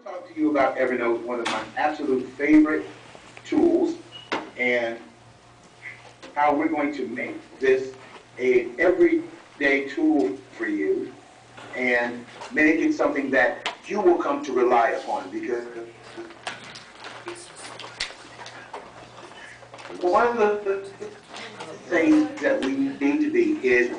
talk to you about Evernote, one of my absolute favorite tools, and how we're going to make this a everyday tool for you and make it something that you will come to rely upon, because one of the things that we need to be is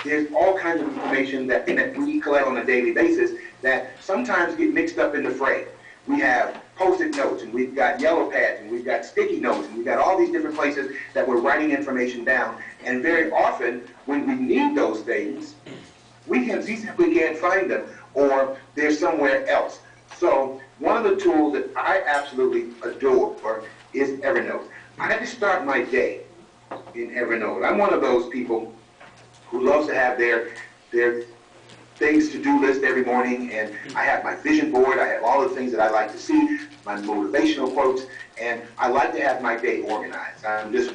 there's all kinds of information that we collect on a daily basis that sometimes get mixed up in the fray. We have Post-it notes, and we've got yellow pads, and we've got sticky notes, and we've got all these different places that we're writing information down. And very often, when we need those things, we simply can't find them, or they're somewhere else. So one of the tools that I absolutely adore is Evernote. I had to start my day in Evernote. I'm one of those people who loves to have their things to-do list every morning, and I have my vision board, I have all the things that I like to see, my motivational quotes, and I like to have my day organized. I'm just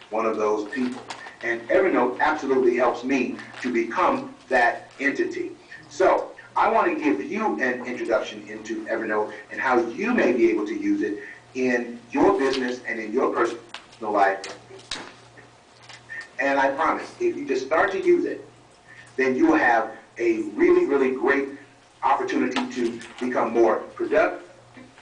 one of those people. And Evernote absolutely helps me to become that entity. So I want to give you an introduction into Evernote and how you may be able to use it in your business and in your personal life. And I promise, if you just start to use it, then you will have a really, really great opportunity to become more productive,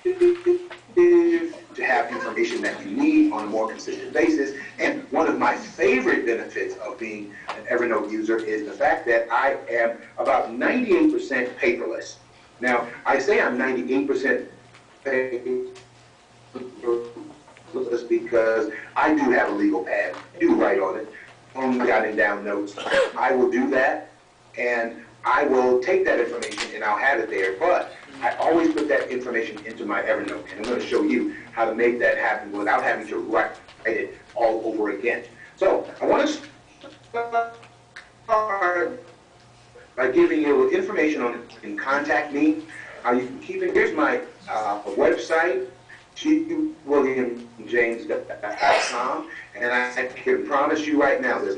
to have information that you need on a more consistent basis. And one of my favorite benefits of being an Evernote user is the fact that I am about 98% paperless. Now, I say I'm 98% paperless because I do have a legal pad, I do write on it, only jotting down notes. I will do that, and I will take that information and I'll have it there, but I always put that information into my Evernote, and I'm going to show you how to make that happen without having to write it all over again. So I want to start by giving you information on you can contact me, how you can keep it. Here's my website, gwilliamjames.com, and I can promise you right now, there's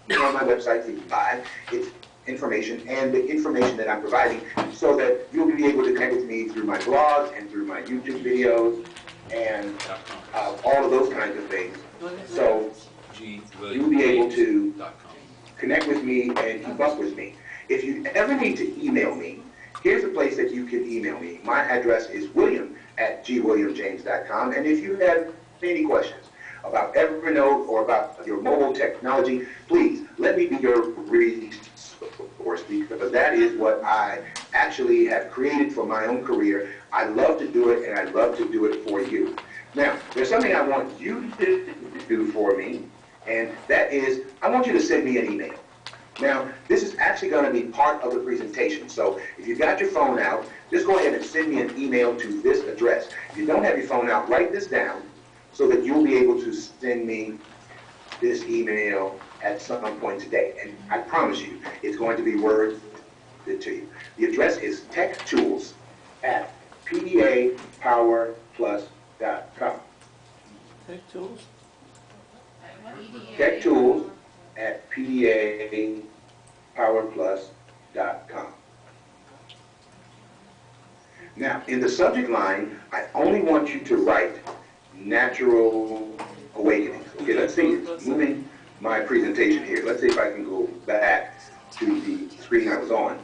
nothing on my website for you to buy. It's information, and the information that I'm providing, so that you'll be able to connect with me through my blogs and through my YouTube videos and all of those kinds of things. So you'll be able to connect with me and keep up with me. If you ever need to email me, here's a place that you can email me. My address is william@gwilliamjames.com, and if you have any questions about Evernote or about your mobile technology, please let me be your resource, because that is what I actually have created for my own career. I love to do it, and I love to do it for you. Now, there's something I want you to do for me, and that is I want you to send me an email. Now, this is actually going to be part of the presentation, so if you've got your phone out, just go ahead and send me an email to this address. If you don't have your phone out, write this down so that you'll be able to send me this email at some point today. And I promise you, it's going to be worth it to you. The address is techtools@pdapowerplus.com. Tech Tools? techtools@pdapowerplus.com. Now, in the subject line, I only want you to write Natural Awakening. Okay, let's see, moving my presentation here. Let's see if I can go back to the screen I was on.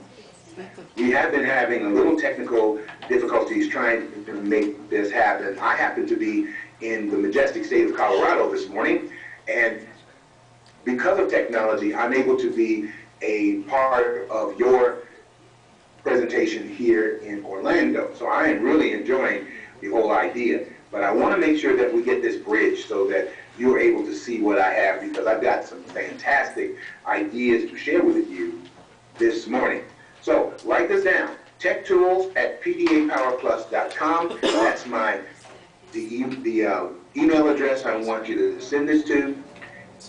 We have been having a little technical difficulties trying to make this happen. I happen to be in the majestic state of Colorado this morning, and because of technology, I'm able to be a part of your presentation here in Orlando. So I am really enjoying the whole idea. But I want to make sure that we get this bridge so that you're able to see what I have, because I've got some fantastic ideas to share with you this morning. So write this down, techtools@pdapowerplus.com. That's the email address I want you to send this to.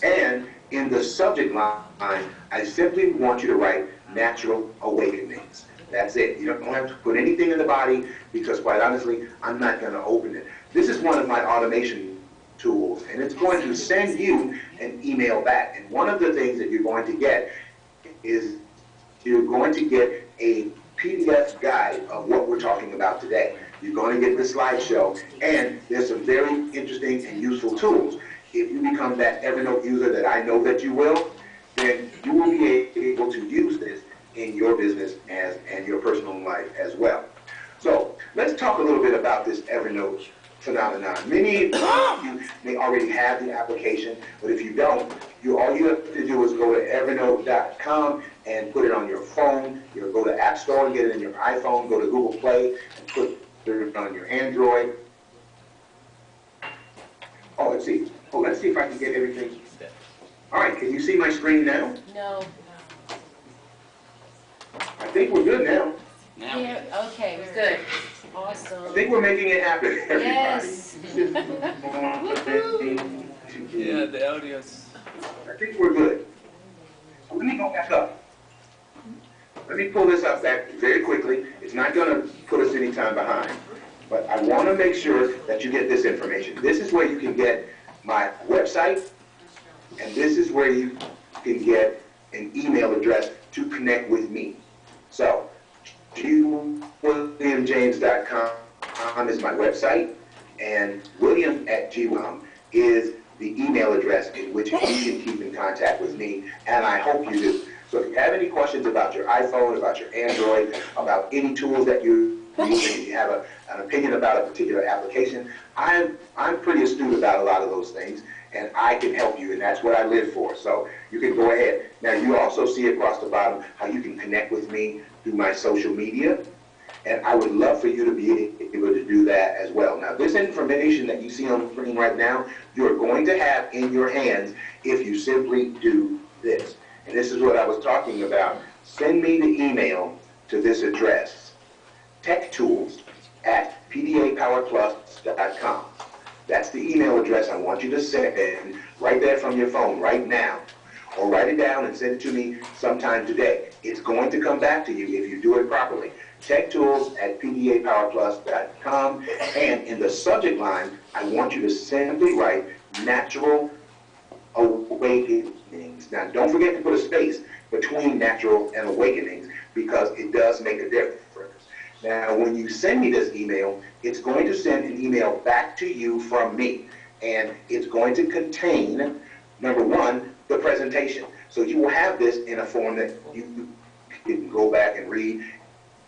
And in the subject line, I simply want you to write Natural Awakenings. That's it. You don't have to put anything in the body, because quite honestly, I'm not going to open it. This is one of my automation tools, and it's going to send you an email back. And one of the things that you're going to get is you're going to get a PDF guide of what we're talking about today. You're going to get the slideshow, and there's some very interesting and useful tools. If you become that Evernote user that I know that you will, then you will be able to use this in your business and your personal life as well. So let's talk a little bit about this Evernote phenomenon. Many of you may already have the application, but if you don't, all you have to do is go to evernote.com and put it on your phone. You'll go to App Store and get it in your iPhone, go to Google Play and put it on your Android. Oh, let's see. Oh, let's see if I can get everything. All right, can you see my screen now? No. I think we're good now. Yeah, okay, we're good. Awesome. I think we're making it happen, everybody. Yes. Yeah, the audio's. I think we're good. So let me go back up. Let me pull this up back very quickly. It's not going to put us any time behind, but I want to make sure that you get this information. This is where you can get my website, and this is where you can get an email address to connect with me. So, williamjames.com is my website, and william@gwm is the email address in which you can keep in contact with me, and I hope you do. So if you have any questions about your iPhone, about your Android, about any tools that you're using, if you have an opinion about a particular application, I'm pretty astute about a lot of those things, and I can help you, and that's what I live for. So you can go ahead. Now you also see across the bottom how you can connect with me through my social media, and I would love for you to be able to do that as well. Now this information that you see on the screen right now, you're going to have in your hands if you simply do this. And this is what I was talking about. Send me the email to this address, techtools@pdapowerplus.com. That's the email address I want you to send right there from your phone right now. Or write it down and send it to me sometime today. It's going to come back to you if you do it properly. techtools@pdapowerplus.com, and in the subject line, I want you to simply write Natural Awakenings. Now, don't forget to put a space between natural and awakenings, because it does make a difference. Now, when you send me this email, it's going to send an email back to you from me, and it's going to contain, number one, the presentation. So you will have this in a form that you can go back and read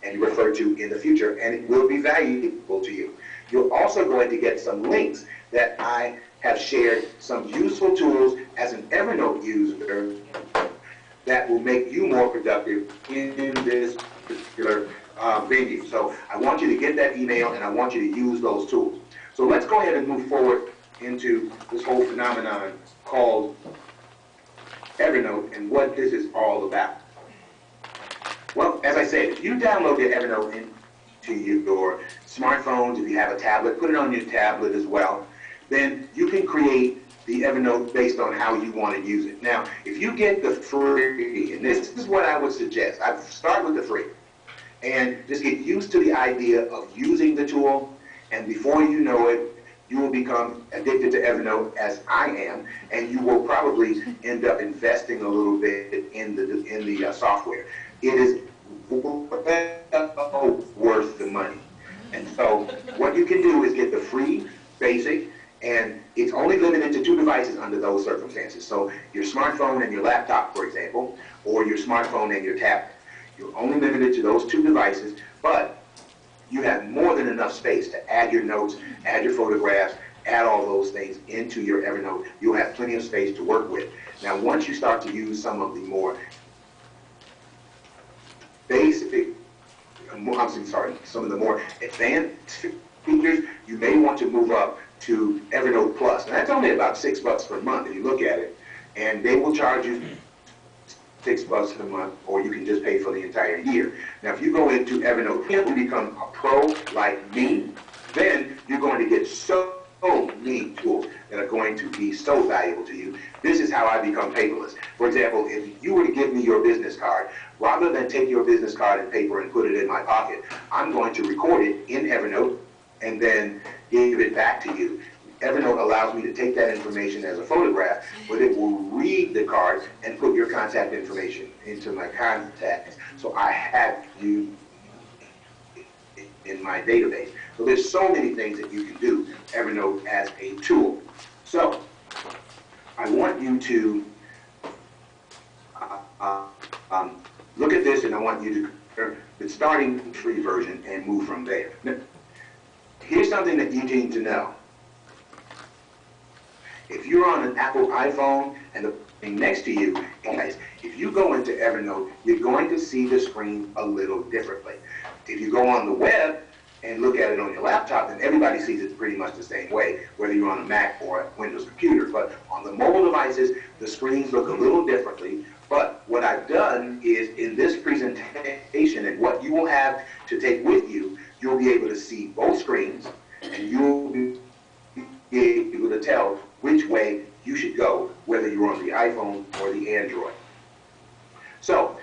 and refer to in the future, and it will be valuable to you. You're also going to get some links that I have shared, some useful tools as an Evernote user that will make you more productive in this particular venue. So I want you to get that email, and I want you to use those tools. So let's go ahead and move forward into this whole phenomenon called Evernote and what this is all about. Well, as I said, if you download the Evernote into your smartphones, if you have a tablet, put it on your tablet as well, then you can create the Evernote based on how you want to use it. Now, if you get the free, and this is what I would suggest, I'd start with the free, and just get used to the idea of using the tool, and before you know it, you will become addicted to Evernote as I am, and you will probably end up investing a little bit in the software. It is worth the money. And so what you can do is get the free basic, and it's only limited to 2 devices under those circumstances. So your smartphone and your laptop, for example, or your smartphone and your tablet. You're only limited to those 2 devices, but you have more than enough space to add your notes, add your photographs, add all those things into your Evernote. You'll have plenty of space to work with. Now, once you start to use some of the more basic, some of the more advanced features, you may want to move up to Evernote Plus. Now, that's only about $6 per month if you look at it, and they will charge you $6 a month, or you can just pay for the entire year. Now, if you go into Evernote to become a pro like me, then you're going to get so many tools that are going to be so valuable to you. This is how I become paperless. For example, if you were to give me your business card, rather than take your business card and paper and put it in my pocket, I'm going to record it in Evernote and then give it back to you. Evernote allows me to take that information as a photograph, but it will read the card and put your contact information into my contacts. So I have you in my database. So there's so many things that you can do Evernote as a tool. So I want you to look at this, and I want you to starting the free version and move from there. Now, here's something that you need to know. If you're on an Apple iPhone and the thing next to you, guys, if you go into Evernote, you're going to see the screen a little differently. If you go on the web and look at it on your laptop, then everybody sees it pretty much the same way, whether you're on a Mac or a Windows computer. But on the mobile devices, the screens look a little differently. But what I've done is, in this presentation, and what you will have to take with you, you'll be able to see both screens, and you'll be able to tell which way you should go, whether you're on the iPhone or the Android. So,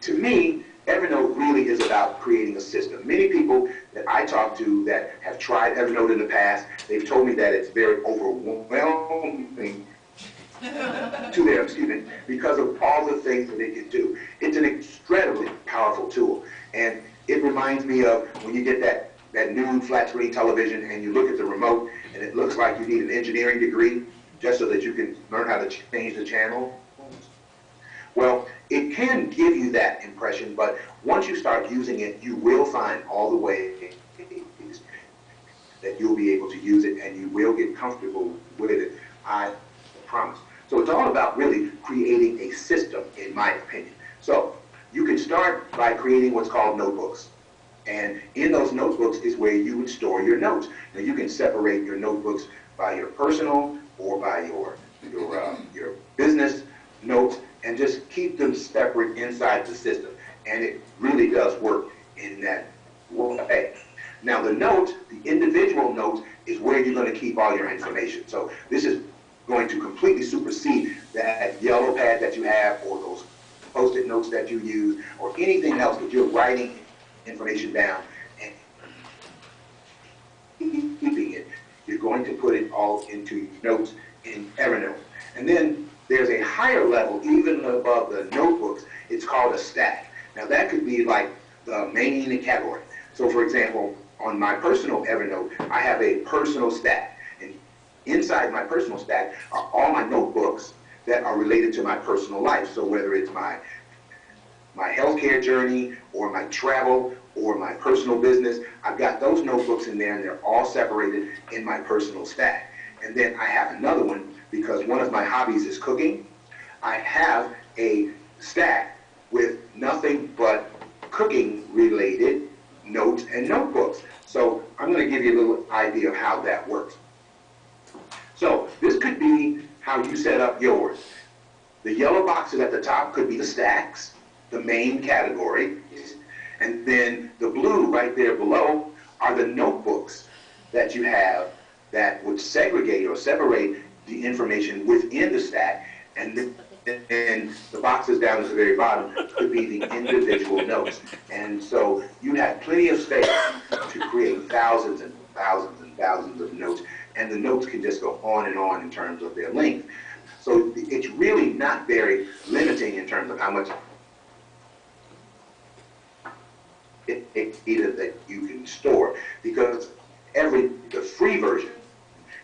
to me, Evernote really is about creating a system. Many people that I talk to that have tried Evernote in the past, they've told me that it's very overwhelming to them, because of all the things that it can do. It's an incredibly powerful tool. And it reminds me of when you get that new flat screen television and you look at the remote and it looks like you need an engineering degree just so that you can learn how to change the channel. Well, it can give you that impression, but once you start using it, you will find all the ways that you'll be able to use it, and you will get comfortable with it, I promise. So it's all about really creating a system, in my opinion. So you can start by creating what's called notebooks. And in those notebooks is where you would store your notes. Now you can separate your notebooks by your personal or by your business notes, and just keep them separate inside the system. And it really does work in that way. Now the notes, the individual notes, is where you're going to keep all your information. So this is going to completely supersede that yellow pad that you have, or those Post-it notes that you use, or anything else that you're writing information down and keeping it. You're going to put it all into notes in Evernote. And then there's a higher level, even above the notebooks. It's called a stack. Now that could be like the main category. So for example, on my personal Evernote, I have a personal stack. And inside my personal stack are all my notebooks that are related to my personal life. So whether it's my healthcare journey, or my travel, or my personal business, I've got those notebooks in there, and they're all separated in my personal stack. And then I have another one, because one of my hobbies is cooking. I have a stack with nothing but cooking related notes and notebooks. So I'm going to give you a little idea of how that works. So this could be how you set up yours. The yellow boxes at the top could be the stacks, the main category, and then the blue right there below are the notebooks that you have that would segregate or separate the information within the stack, and the boxes down at the very bottom could be the individual notes. And so you have plenty of space to create thousands and thousands and thousands of notes, and the notes can just go on and on in terms of their length. So it's really not very limiting in terms of how much data that you can store, because the free version,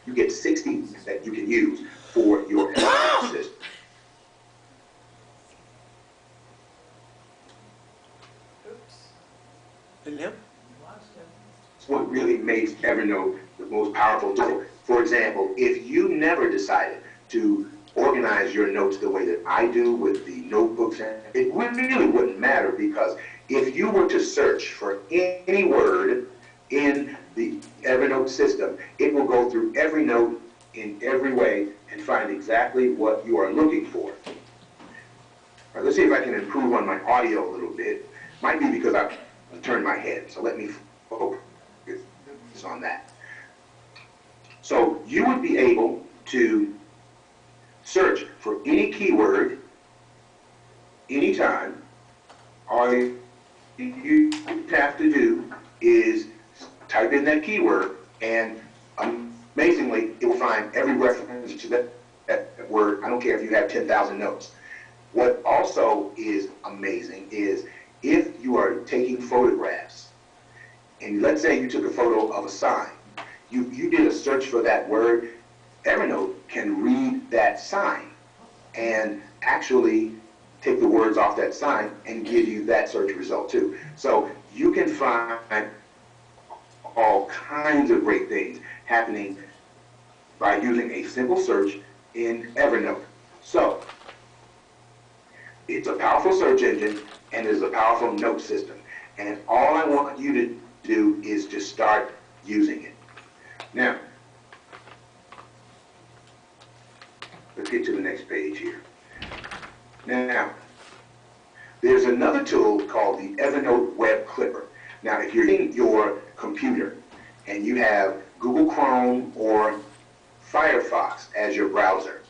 you get 60 that you can use for your system. Hello? It's what really makes Evernote the most powerful tool. For example, if you never decided to organize your notes the way that I do with the notebooks, it really wouldn't matter, because if you were to search for any word in the Evernote system, it will go through every note in every way and find exactly what you are looking for. All right, let's see if I can improve on my audio a little bit. Might be because I've turned my head, so let me focus on that. So you would be able to search for any keyword anytime. All you have to do is type in that keyword, and amazingly, it will find every reference to that word. I don't care if you have 10,000 notes. What also is amazing is if you are taking photographs and let's say you took a photo of a sign. You did a search for that word. Evernote can read that sign and actually take the words off that sign and give you that search result too. So you can find all kinds of great things happening by using a simple search in Evernote. So it's a powerful search engine and it's a powerful note system. And all I want you to do is just start using it. Now, let's get to the next page here. Now, there's another tool called the Evernote Web Clipper. Now, if you're in your computer and you have Google Chrome or Firefox as your browser,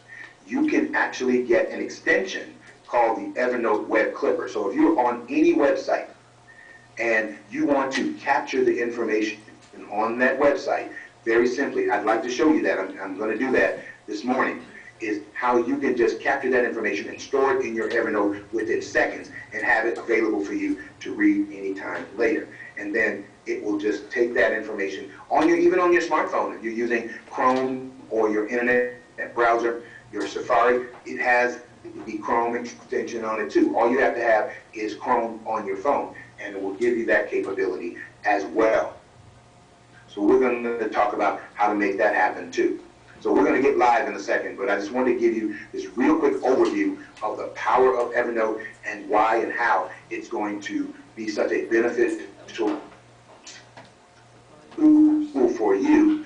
you can actually get an extension called the Evernote Web Clipper. So if you're on any website and you want to capture the information on that website, very simply, I'd like to show you that. I'm going to do that this morning, is how you can just capture that information and store it in your Evernote within seconds and have it available for you to read anytime later. And then it will just take that information on your, even on your smartphone. If you're using Chrome or your internet browser, your Safari, it has the Chrome extension on it too. All you have to have is Chrome on your phone, and it will give you that capability as well. So we're going to talk about how to make that happen too. So we're going to get live in a second, but I just wanted to give you this real quick overview of the power of Evernote and why and how it's going to be such a beneficial tool for you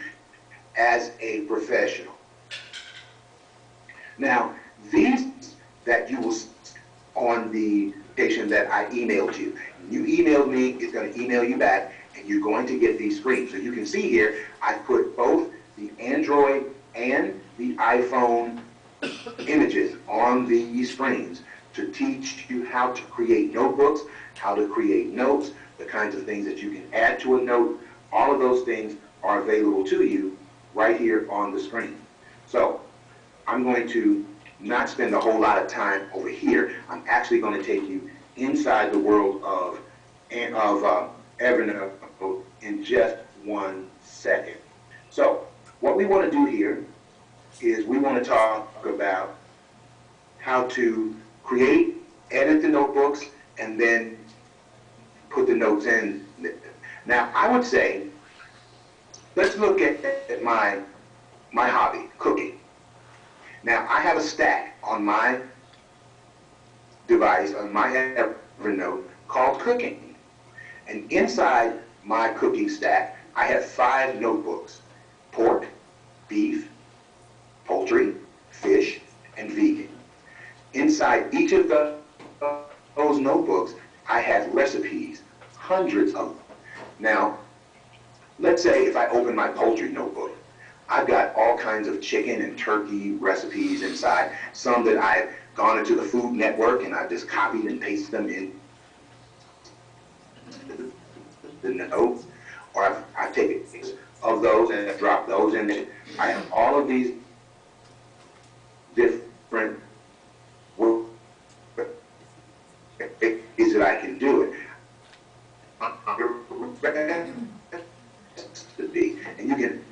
as a professional. Now, these that you will see on the application that I emailed you. You emailed me, it's going to email you back, and you're going to get these screens. So you can see here, I put both the Android and the iPhone images on these screens to teach you how to create notebooks, how to create notes, the kinds of things that you can add to a note. All of those things are available to you right here on the screen. So I'm going to not spend a whole lot of time over here. I'm actually going to take you inside the world of Evernote in just 1 second. So what we want to do here is we want to talk about how to create, edit the notebooks, and then put the notes in. Now, I would say, let's look at my hobby, cooking. Now, I have a stack on my device, on my Evernote, called Cooking. And inside my cooking stack, I have 5 notebooks: pork, beef, poultry, fish, and vegan. Inside each of those notebooks, I have recipes, hundreds of them. Now, let's say if I open my poultry notebook, I've got all kinds of chicken and turkey recipes inside, some that I've gone into the Food Network and I've just copied and pasted them in the note, or I've taken of those and I've dropped those in there. I have all of these different ways that I can do it. And you can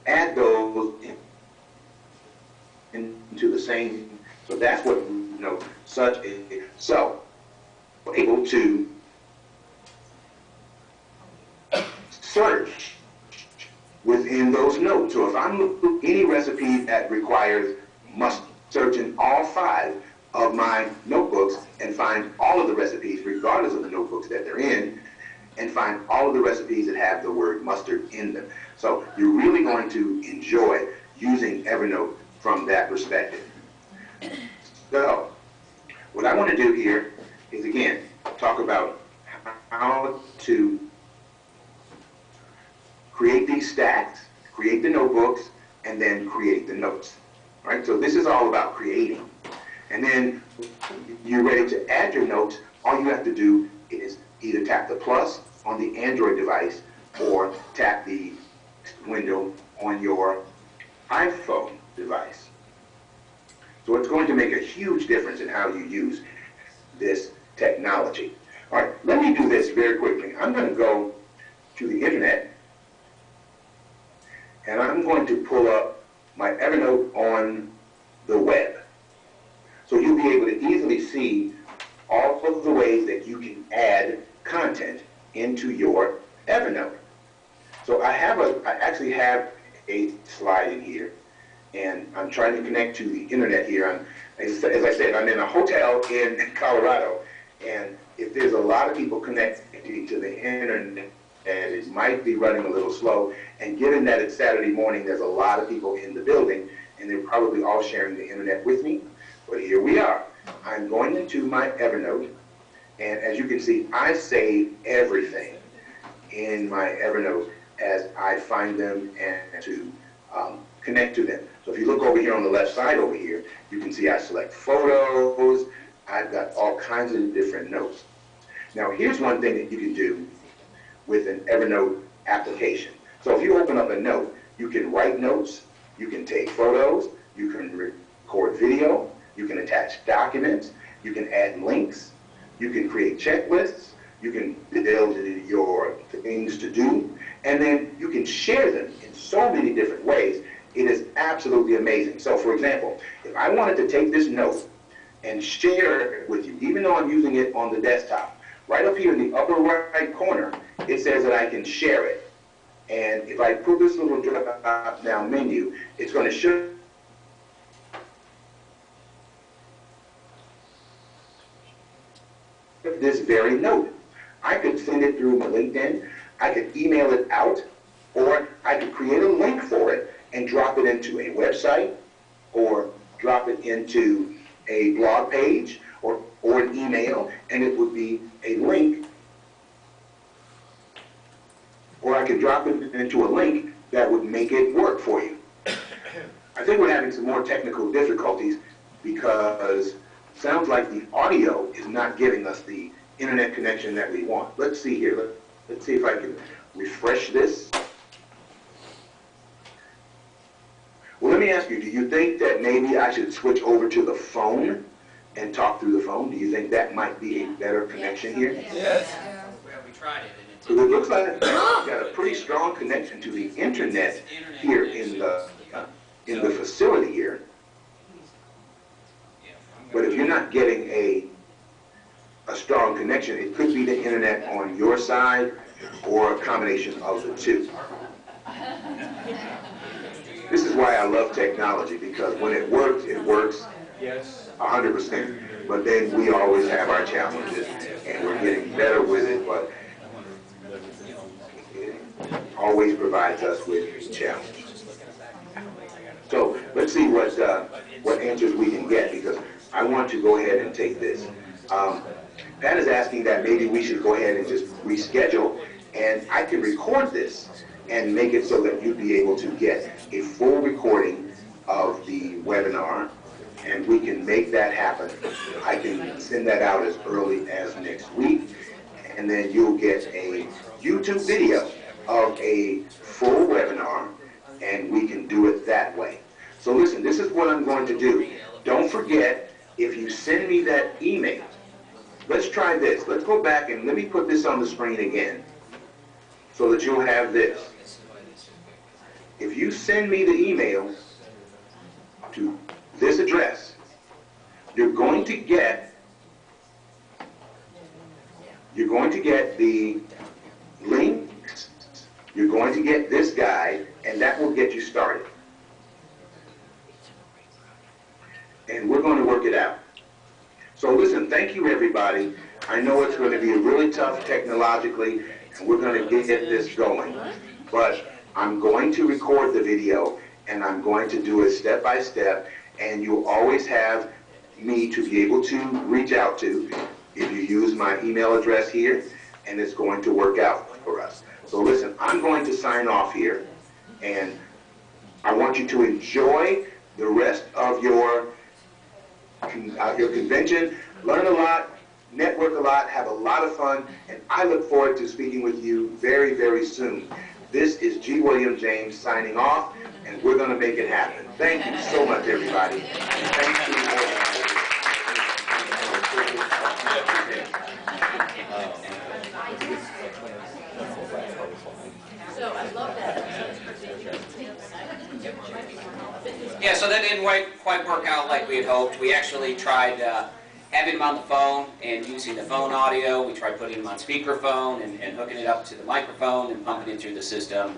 add those into the same, so that's what, such a, so we're able to search within those notes. So if I'm looking at any recipe that requires, must search in all 5 of my notebooks and find all of the recipes, regardless of the notebooks that they're in, and find all of the recipes that have the word mustard in them. So you're really going to enjoy using Evernote from that perspective. So what I want to do here is, again, talk about how to create these stacks, create the notebooks, and then create the notes. All right, so this is all about creating. And then you're ready to add your notes. All you have to do is either tap the plus on the Android device or tap the window on your iPhone device. So it's going to make a huge difference in how you use this technology. All right, let me do this very quickly. I'm going to go to the internet, and I'm going to pull up my Evernote on the web. So you'll be able to easily see all of the ways that you can add content into your Evernote. So I actually have a slide in here, and I'm trying to connect to the internet here. As I said, I'm in a hotel in Colorado, and if there's a lot of people connecting to the internet, and it might be running a little slow, and given that it's Saturday morning, there's a lot of people in the building, and they're probably all sharing the internet with me, but here we are. I'm going into my Evernote, and as you can see, I save everything in my Evernote as I find them and to connect to them. So if you look over here on the left side over here, you can see I select photos. I've got all kinds of different notes. Now here's one thing that you can do with an Evernote application. So if you open up a note, you can write notes, you can take photos, you can record video, you can attach documents, you can add links, you can create checklists, you can build your things to do, and then you can share them in so many different ways. It is absolutely amazing. So for example, if I wanted to take this note and share it with you, even though I'm using it on the desktop, right up here in the upper right corner, it says that I can share it. And if I put this little drop down menu, it's going to show this very note. I could send it through my LinkedIn, I could email it out, or I could create a link for it and drop it into a website, or drop it into a blog page, or an email, and it would be a link, or I could drop it into a link that would make it work for you. I think we're having some more technical difficulties because it sounds like the audio is not giving us the internet connection that we want. Let's see here. Let's see if I can refresh this. Well, let me ask you, do you think that maybe I should switch over to the phone and talk through the phone? Do you think that might be a better connection here? Yes. Well, we tried it. Because it looks like we've got a pretty strong connection to the internet here in the facility here. But if you're not getting a strong connection, it could be the internet on your side or a combination of the two. This is why I love technology, because when it works 100%. But then we always have our challenges, and we're getting better with it, but it always provides us with challenges. So let's see what answers we can get, because I want to go ahead and take this. Pat is asking that maybe we should go ahead and just reschedule, and I can record this and make it so that you'd be able to get a full recording of the webinar, and we can make that happen. I can send that out as early as next week, and then you'll get a YouTube video of a full webinar, and we can do it that way. So listen, this is what I'm going to do. Don't forget, if you send me that email, let's try this. Let's go back and let me put this on the screen again so that you'll have this. If you send me the email to this address, you're going to get the links, you're going to get this guide, and that will get you started. And we're going to work it out. So listen, thank you everybody. I know it's going to be really tough technologically, and we're going to get this going. But I'm going to record the video, and I'm going to do it step by step, and you'll always have me to be able to reach out to if you use my email address here, and it's going to work out for us. So listen, I'm going to sign off here, and I want you to enjoy the rest of your convention, learn a lot, network a lot, have a lot of fun, and I look forward to speaking with you very, very soon. This is G. William James signing off, and we're going to make it happen. Thank you so much, everybody. And thank you all. So I love that. Yeah, so that didn't quite work out like we had hoped. We actually tried having him on the phone and using the phone audio. We tried putting him on speakerphone and hooking it up to the microphone and pumping it through the system.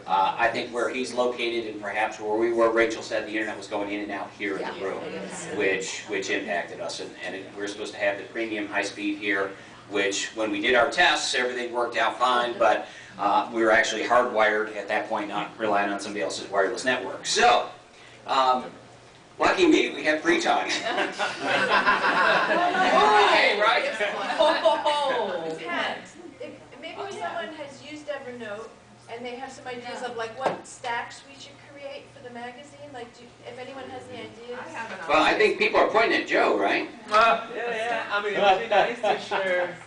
I think where he's located and perhaps where we were, Rachel said the internet was going in and out here in the room, which impacted us. And we were supposed to have the premium high speed here, which when we did our tests, everything worked out fine, but we were actually hardwired at that point, not relying on somebody else's wireless network. So, lucky me, we have free time. Hey, right? Pat, if maybe someone has used Evernote and they have some ideas of like what stacks we should create for the magazine, like if anyone has any ideas. Well, I think people are pointing at Joe, right? Yeah. I mean, it would be nice to share.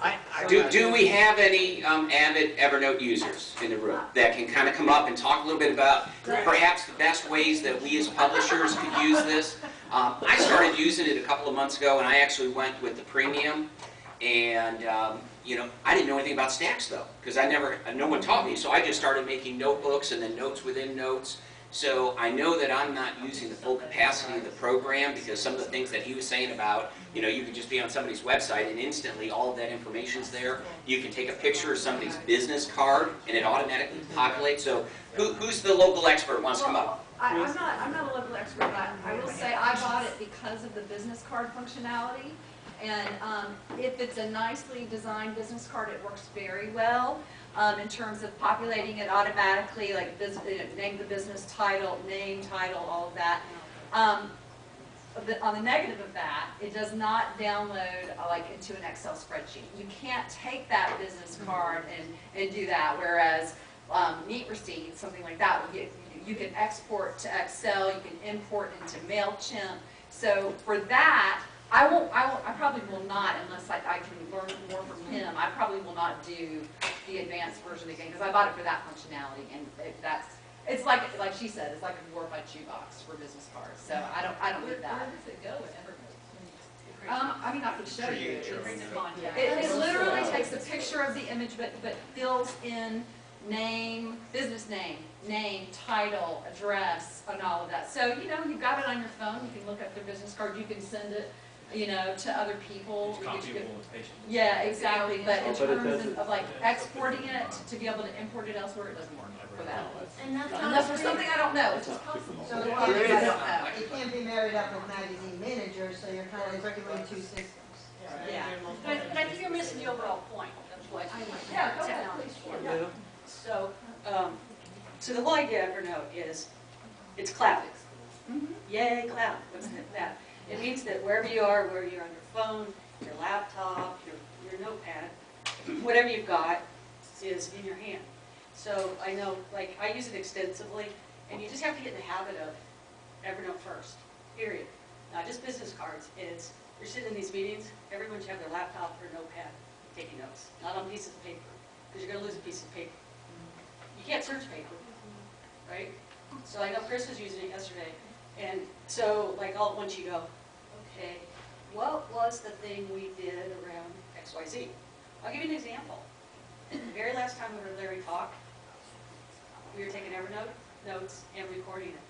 Do we have any avid Evernote users in the room that can kind of come up and talk a little bit about perhaps the best ways that we as publishers could use this? I started using it a couple of months ago, and I actually went with the premium. And you know, I didn't know anything about stacks though, because no one taught me. So I just started making notebooks and then notes within notes. So I know that I'm not using the full capacity of the program, because some of the things that he was saying about, you know, you can just be on somebody's website and instantly all of that information's there. You can take a picture of somebody's business card and it automatically populates. So who's the local expert who wants to come up? I'm not a local expert, but I will say I bought it because of the business card functionality. And if it's a nicely designed business card, it works very well in terms of populating it automatically, like name the business title, name, title, all of that. On the negative of that, it does not download like into an Excel spreadsheet. You can't take that business card and do that, whereas Neat Receipts, something like that, you can export to Excel, you can import into MailChimp. So for that, I probably will not, unless I can learn more from him, I probably will not do the advanced version again, because I bought it for that functionality, and it's like she said, it's like a glorified shoebox for business cards, so I don't need that. Where does it go in Evernote? I mean, I can show you. It literally takes a picture of the image, but fills in name, business name, title, address, and all of that. So, you know, you've got it on your phone, you can look up their business card, you can send it, you know, to other people. Yeah, exactly, but in terms of like exporting it, to be able to import it elsewhere, it doesn't work for that. Unless there's something I don't know, which is possible. So I don't know. it can't be married up with magazine manager, so you're kind of doing two systems. Yeah. But I think you're missing the overall point. That's what Yeah, go ahead, please. Yeah. So, so the whole idea of Evernote is, it's cloud. Yay, cloud. What's that? It means that wherever you are, whether you're on your phone, your laptop, your notepad, whatever you've got is in your hand. So I know, like, I use it extensively, and you just have to get in the habit of Evernote first, period. Not just business cards. It's, you're sitting in these meetings, everyone should have their laptop or notepad taking notes, not on pieces of paper, because you're going to lose a piece of paper. You can't search paper, right? So I know Chris was using it yesterday, and so like all at once you go, okay, what was the thing we did around XYZ? I'll give you an example. The very last time we were at Larry Talk, we were taking Evernote notes and recording it.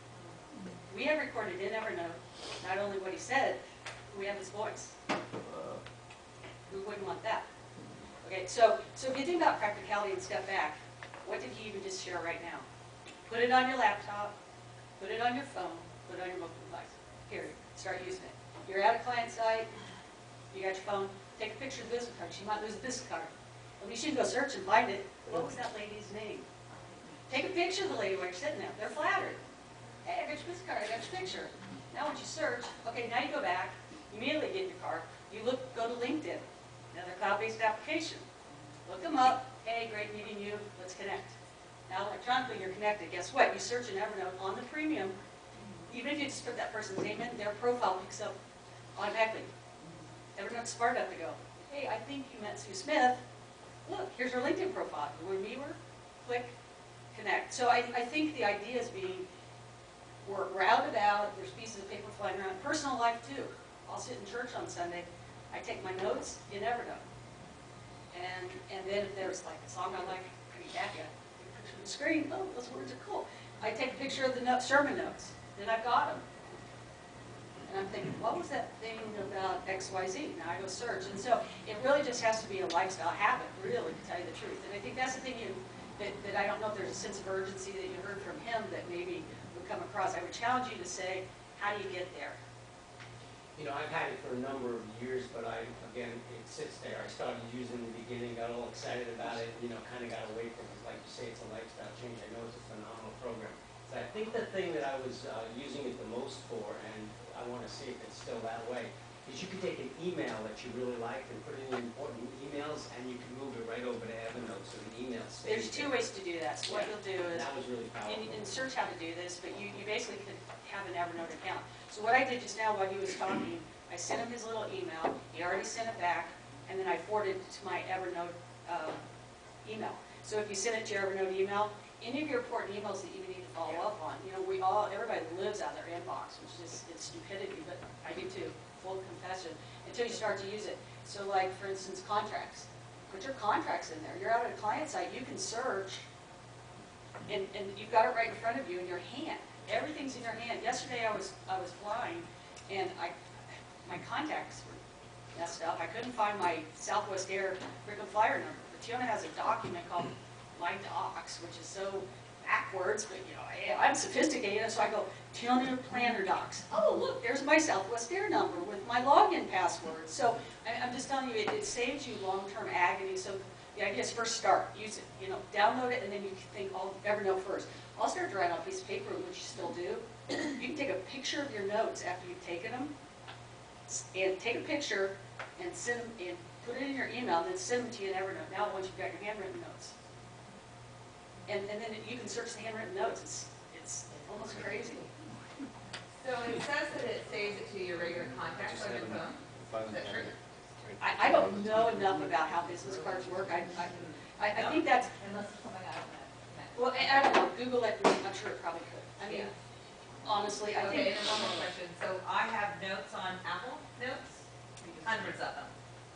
We have recorded in Evernote not only what he said, we have his voice. We wouldn't want that. Okay, so if you think about practicality and step back, what did he even just share right now? Put it on your laptop, put it on your phone, put it on your mobile device. Period. Start using it. You're at a client site, you got your phone, take a picture of the business card. She might lose a business card. Well, you should go search and find it. What was that lady's name? Take a picture of the lady while you're sitting there. They're flattered. Hey, I got your business card, I got your picture. Now once you search, okay, now you go back, you immediately get in your car, you go to LinkedIn, another cloud-based application. Look them up. Hey, great meeting you. Let's connect. Now electronically you're connected. Guess what? You search in Evernote on the premium. Even if you just put that person's name in, their profile picks up automatically. Evernote's smart enough to go, hey, I think you met Sue Smith. Look, here's her LinkedIn profile. Where we were, click, connect. So I think the idea is being, we're out and out. There's pieces of paper flying around. Personal life too. I'll sit in church on Sunday. I take my notes in Evernote. And then if there's like a song I like, I mean, that guy, put it in the screen, oh, those words are cool. I take a picture of the sermon notes, then I've got them. And I'm thinking, what was that thing about XYZ? Now I go search. And so it really just has to be a lifestyle habit, really, to tell you the truth. And I think that's the thing that I don't know if there's a sense of urgency that you heard from him that maybe would come across. I would challenge you to say, how do you get there? You know, I've had it for a number of years, but again, it sits there. I started using it in the beginning, got all excited about it, you know, kind of got away from it. Like you say, it's a lifestyle change. I know it's a phenomenal program. So I think the thing that I was using it the most for, and I want to see if it's still that way, is you can take an email that you really like and put it in important emails, and you can move it right over to Evernote so the email stays. There's two ways to do that. So what you'll do is, That was really powerful. and search how to do this, but you basically could have an Evernote account. So what I did just now while he was talking, I sent him his little email, he already sent it back, and then I forwarded it to my Evernote email. So if you send it to your Evernote email, any of your important emails that you need to follow up on, you know, everybody lives out their inbox, which is, it's stupidity, but I do too, full confession, until you start to use it. So like, for instance, contracts. Put your contracts in there. You're out at a client site, you can search, and you've got it right in front of you in your hand. Everything's in your hand. Yesterday I was flying, and my contacts were messed up. I couldn't find my Southwest Air freaking flyer number. But Tiona has a document called My Docs, which is so backwards, but you know, I'm sophisticated, so I go, Tiona Planner Docs. Oh, look, there's my Southwest Air number with my login password. So I'm just telling you, it saves you long-term agony. So the idea is first start, use it, you know, download it, and then you can think, oh, Evernote first. I'll start to write on a piece of paper, which you still do. You can take a picture of your notes after you've taken them, and take a picture and send them, and put it in your email, and then send them to you in Evernote. Now, once you've got your handwritten notes, and then you can search the handwritten notes. It's almost crazy. So it says that it saves it to your regular contacts on your phone. Is that true? I don't know enough about how business cards work. I think that's, Unless it's something I don't know. well, I don't know. Google it. I'm sure it probably could. I mean, honestly, I Okay, think. and then one more question. So I have notes on Apple Notes, hundreds of them.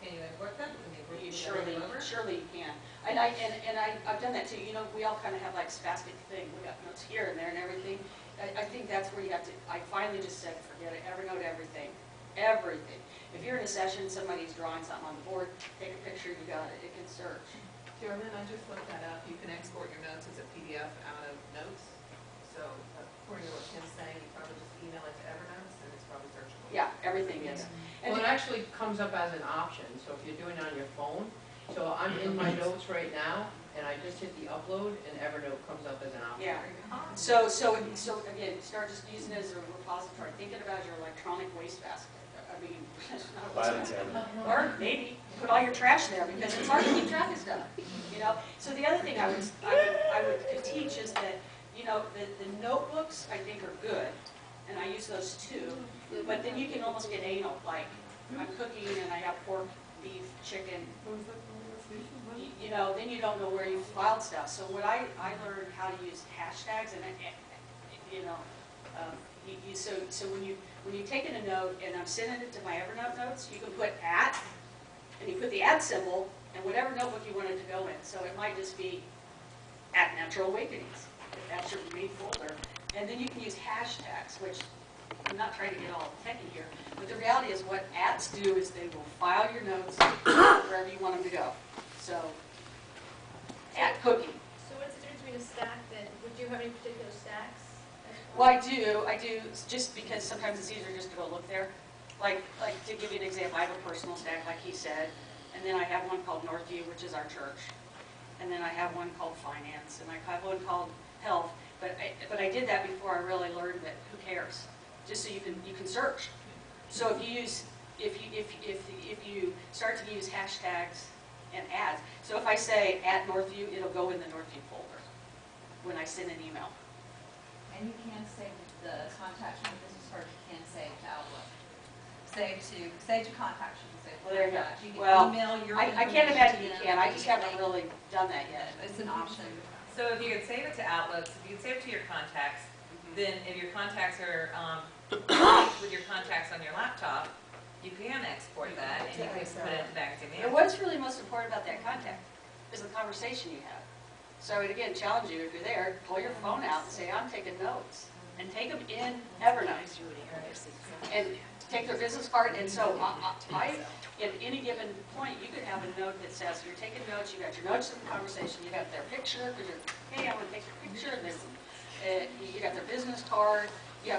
Can you import them? Can you You move surely, everything over? surely you can. And I've done that too. You know, we all kind of have like spastic thing. We got notes here and there and everything. I think that's where you have to. I finally just said, forget it. Evernote everything, everything. If you're in a session, somebody's drawing something on the board, take a picture. You got it. It can search. Carolyn, I just looked that up. You can export your notes as a PDF out of Notes. So according to what Tim's saying, you probably just email it to Evernote and it's probably searchable. Yeah, everything is. Well, it actually comes up as an option, so if you're doing it on your phone, so I'm in my notes right now, and I just hit the upload, and Evernote comes up as an option. Yeah. So again, start just using it as a repository. Thinking about your electronic waste basket. I mean, not a waste basket. Or maybe put all your trash there because it's hard to keep track of stuff. You know. So the other thing I would teach is that, you know, the notebooks I think are good, and I use those too. But then you can almost get anal, like I'm cooking and I have pork, beef, chicken. You know, then you don't know where you filed stuff. So what I learned how to use hashtags, and you know, so when you take in a note and I'm sending it to my Evernote notes, you can put @ and you put the @ symbol and whatever notebook you want it to go in. So it might just be @ Natural Awakenings. That's your main folder, and then you can use hashtags, which I'm not trying to get all techy here, but the reality is what @ do is they will file your notes wherever you want them to go. So, @ cooking. So what's the difference between a stack then? Would you have any particular stacks? Well, I do, just because sometimes it's easier just to go look there. Like to give you an example, I have a personal stack, like he said, and then I have one called Northview, which is our church, and then I have one called Finance, and I have one called Health. But I did that before I really learned that who cares, just so you can search. So if you start to use hashtags and ads, so if I say @ Northview, it'll go in the Northview folder when I send an email. And you can save the contacts from the business card, you can save to Outlook. Save to contacts, you can save Well, to there you go. contacts. You can Well, email your I can't information imagine to you them can. I just haven't immediately. really done that yet. It's an option. So if you could save it to Outlook, if you could save it to your contacts, then if your contacts are linked with your contacts on your laptop, you can export that and you can put it into magazine And mail. what's really most important about that contact is the conversation you have. So it again, challenge you, if you're there, pull your phone out and say, I'm taking notes. And take them in Evernote. And take their business card, and so at any given point, you could have a note that says, you're taking notes, you got your notes of the conversation, you got their picture, because you're, hey, I want to take a picture, and then you got their business card, you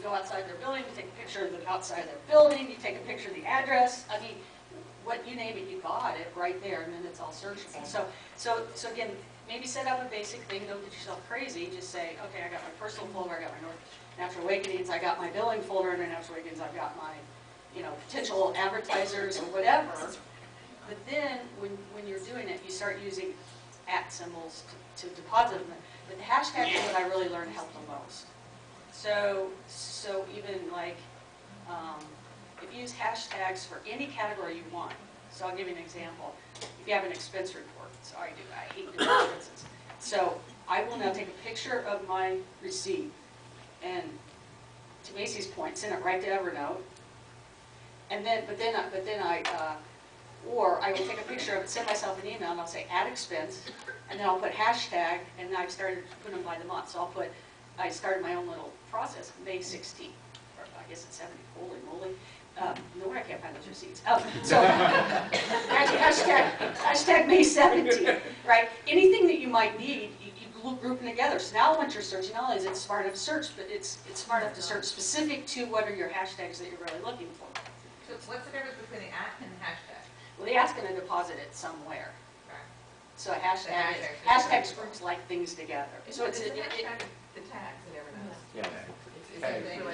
go outside their building, you take a picture of them outside their building, you take a picture of the address, I mean, what you name it, you got it right there, and then it's all searchable. So again, maybe set up a basic thing, don't get yourself crazy, just say, okay, I got my personal folder, I got my Natural Awakenings, I got my billing folder, and in Natural Awakenings, I've got my, potential advertisers or whatever. But then, when you're doing it, you start using @ symbols to deposit them. But the hashtag is what I really learned helped the most. So even like, if you use hashtags for any category you want, so I'll give you an example. If you have an expense report, so I hate doing expenses. So I will now take a picture of my receipt, and to Macy's point, send it right to Evernote. And then, or I will take a picture of it, send myself an email, and I'll say add expense, and then I'll put hashtag, and I've started putting them by the month. So I started my own little process, May 16th, or I guess it's 70, holy moly. No wonder I can't find those receipts. So hashtag May 17th, right? Anything that you might need, you group them together. So now once you're searching, not only is it smart enough to search, but it's smart enough to search specific to what are your hashtags that you're really looking for. So what's the difference between the @ and the hashtag? Well, the @ going to deposit it somewhere. Okay. So a hashtag is, The hashtags groups like things together. So Is the hashtag the tags and everything? Yeah.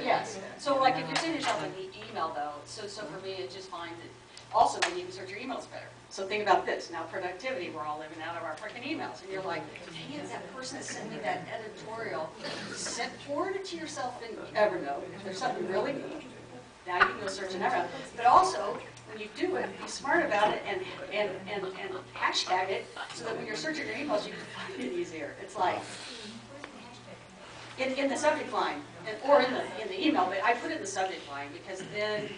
Yes. So like if you send yourself an email though, so for me it just finds it. Also, then you can search your emails better. So think about this. Now productivity, we're all living out of our freaking emails. And you're like, dang it, that person sent me that editorial. Forward it to yourself in Evernote. If there's something really neat, now you can go search in Evernote. But also, when you do it, be smart about it and hashtag it so that when you're searching your emails, you can find it easier. It's like, in the subject line, or in the email, but I put it in the subject line because then,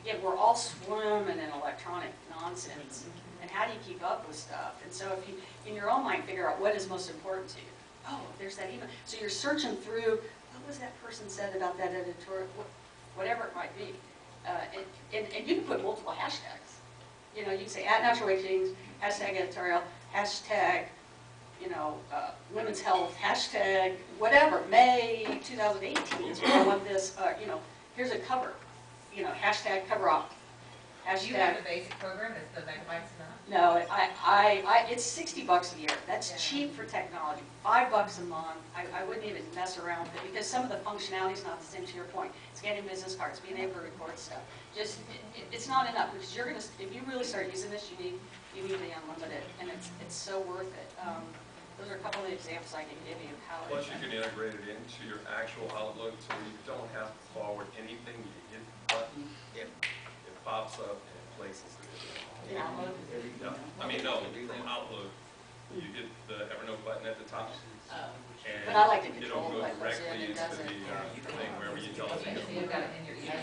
again, we're all swimming in electronic nonsense. And how do you keep up with stuff? And so if you, in your own mind, figure out what is most important to you. Oh, there's that email. So you're searching through, what was that person said about that editorial, whatever it might be. And you can put multiple hashtags. You can say @Natural Awakenings, hashtag editorial, hashtag, women's health, hashtag, whatever, May 2018 is where I want this, here's a cover, hashtag cover up. Do you have the basic program, is the megabytes enough? No, it's $60 a year. That's cheap for technology. $5 a month. I wouldn't even mess around with it because some of the functionality is not the same. To your point, it's getting business cards, being able to record stuff. Just it's not enough because you're gonna. If you really start using this, you need the unlimited, and it's so worth it. Those are a couple of examples I can give you of how. Plus, you can integrate it into your actual Outlook, so you don't have to forward anything. You hit the button, it pops up and places it. Yeah. I mean, no, from Outlook, you hit the Evernote button at the top, and But I like to it'll control go what goes directly in and into doesn't. the thing wherever you tell it to go. You've got it in your email.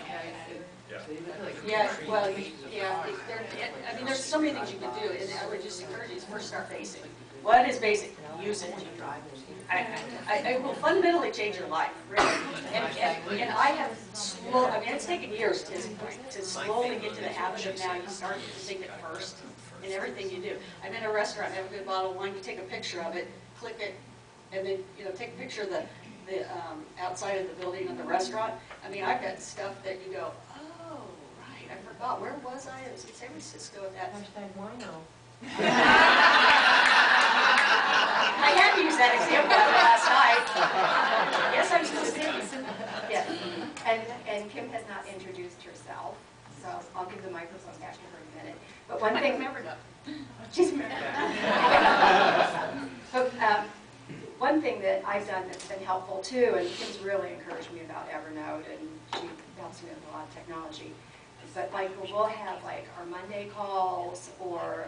Yeah, well, I mean, there's so many things you can do, and I would just encourage you to first start basic. What is basic? Use it. I will fundamentally change your life, really. And I have it's taken years to this point to slowly get to the habit of now you start to think it first in everything you do. I'm in a restaurant, have a good bottle of wine, you take a picture of it, click it, and then take a picture of the outside of the building of the restaurant. I mean, I've got stuff that you go, oh, right, I forgot, where was I? It was in San Francisco at that. Hashtag wino. I had to use that example last night. Yes, I'm still speaking. Yes, and Kim has not introduced herself, so I'll give the microphone back to her in a minute. But one thing, one thing that I've done that's been helpful too, and Kim's really encouraged me about Evernote, and she helps me with a lot of technology. But like we'll have like our Monday calls, or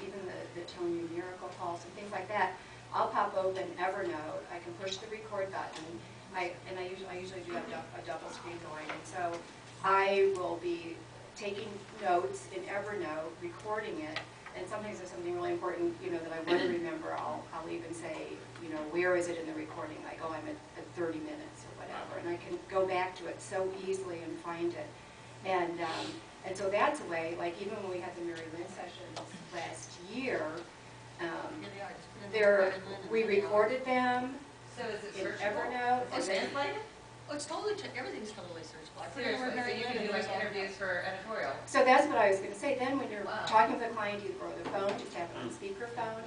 even the Tony Miracle calls and things like that. I'll pop open Evernote. I can push the record button. I usually do have a double screen going, and so I will be taking notes in Evernote, recording it, And sometimes there's something really important, you know, that I want to remember, I'll even say, you know, where is it in the recording? Like, oh, I'm at 30 minutes or whatever, and I can go back to it so easily and find it. And so that's a way, like even when we had the Mary Lynn sessions last year, we recorded them So is it in searchable? Evernote. Is it translated? Oh, it's totally, everything's totally searchable. I put it Seriously, where so Mary you Lynn can do is like all the interviews for editorial? So that's what I was going to say. Then when you're Wow. talking with a client, you throw the phone, just have it on speakerphone,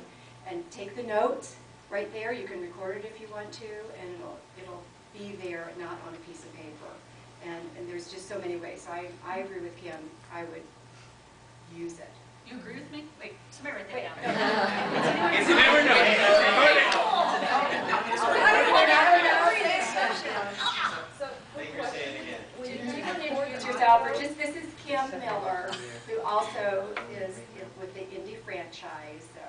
and take the notes right there. You can record it if you want to, and it'll be there, not on a piece of paper. And there's just so many ways. So I agree with Kim. I would use it. You agree with me? Wait, somebody write that Wait, down. It's an Evernote. So, quick question. When you Introduce yourself, or just, this is Kim Miller, who also is with the Indie franchise, so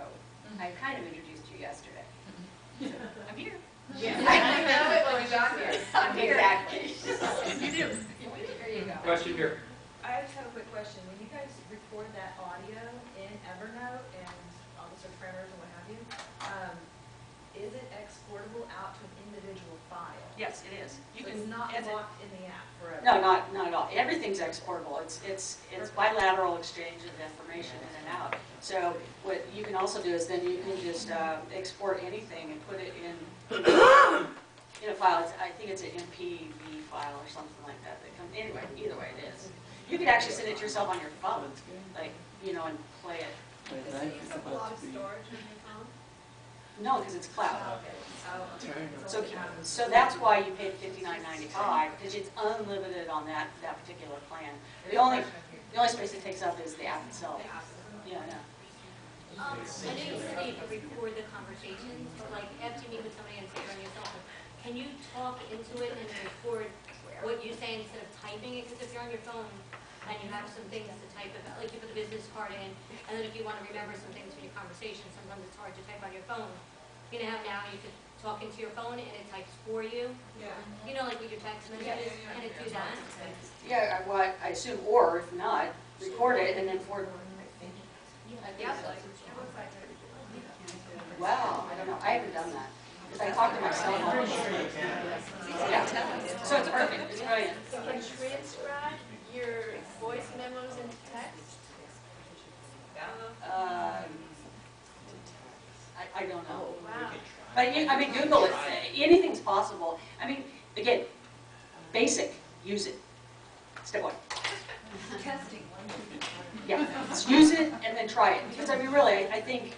I kind of introduced you yesterday. I'm here. Yeah, I know it when you got here. I'm here. Exactly. You do. There you go. Question here. I just have a quick question. When you guys record that audio in Evernote and obviously printers and what have you, is it exportable out to an individual file? Yes, it is. You So can it's not edit. locked in the app forever? No, not at all. Everything's exportable. It's bilateral exchange of information in and out. So what you can also do is then you can just export anything and put it in a file. I think it's an MPV file or something like that. Anyway, either way it is. You could actually send it to yourself on your phone, like, you know, and play it. Does it use up a lot of storage on your phone? No, because it's cloud. So, So that's why you paid $59.95, because it's unlimited on that particular plan. The only space it takes up is the app itself. Yeah, I know. I know you said you can record the conversations, but like after you meet with somebody and say you're on your cell phone, can you talk into it and record what you say instead of typing it? Because if you're on your phone and you have some things to type about, like you put the business card in, and then if you want to remember some things from your conversation, sometimes it's hard to type on your phone. You know how now you could talk into your phone and it types for you? Yeah. You know, like with your text messages, can it do that? Yeah, well, I assume, or if not, record it and then forward. Wow, I don't know. I haven't done that. Because I talk to myself all the time. Yeah. So it's perfect. It's brilliant. So can transcribe your voice memos into text? I don't know. Wow. But I mean, Google it. Anything's possible. I mean, again, basic. Use it. Step one. Testing. Yeah. Use it and then try it. Because I mean, really, I think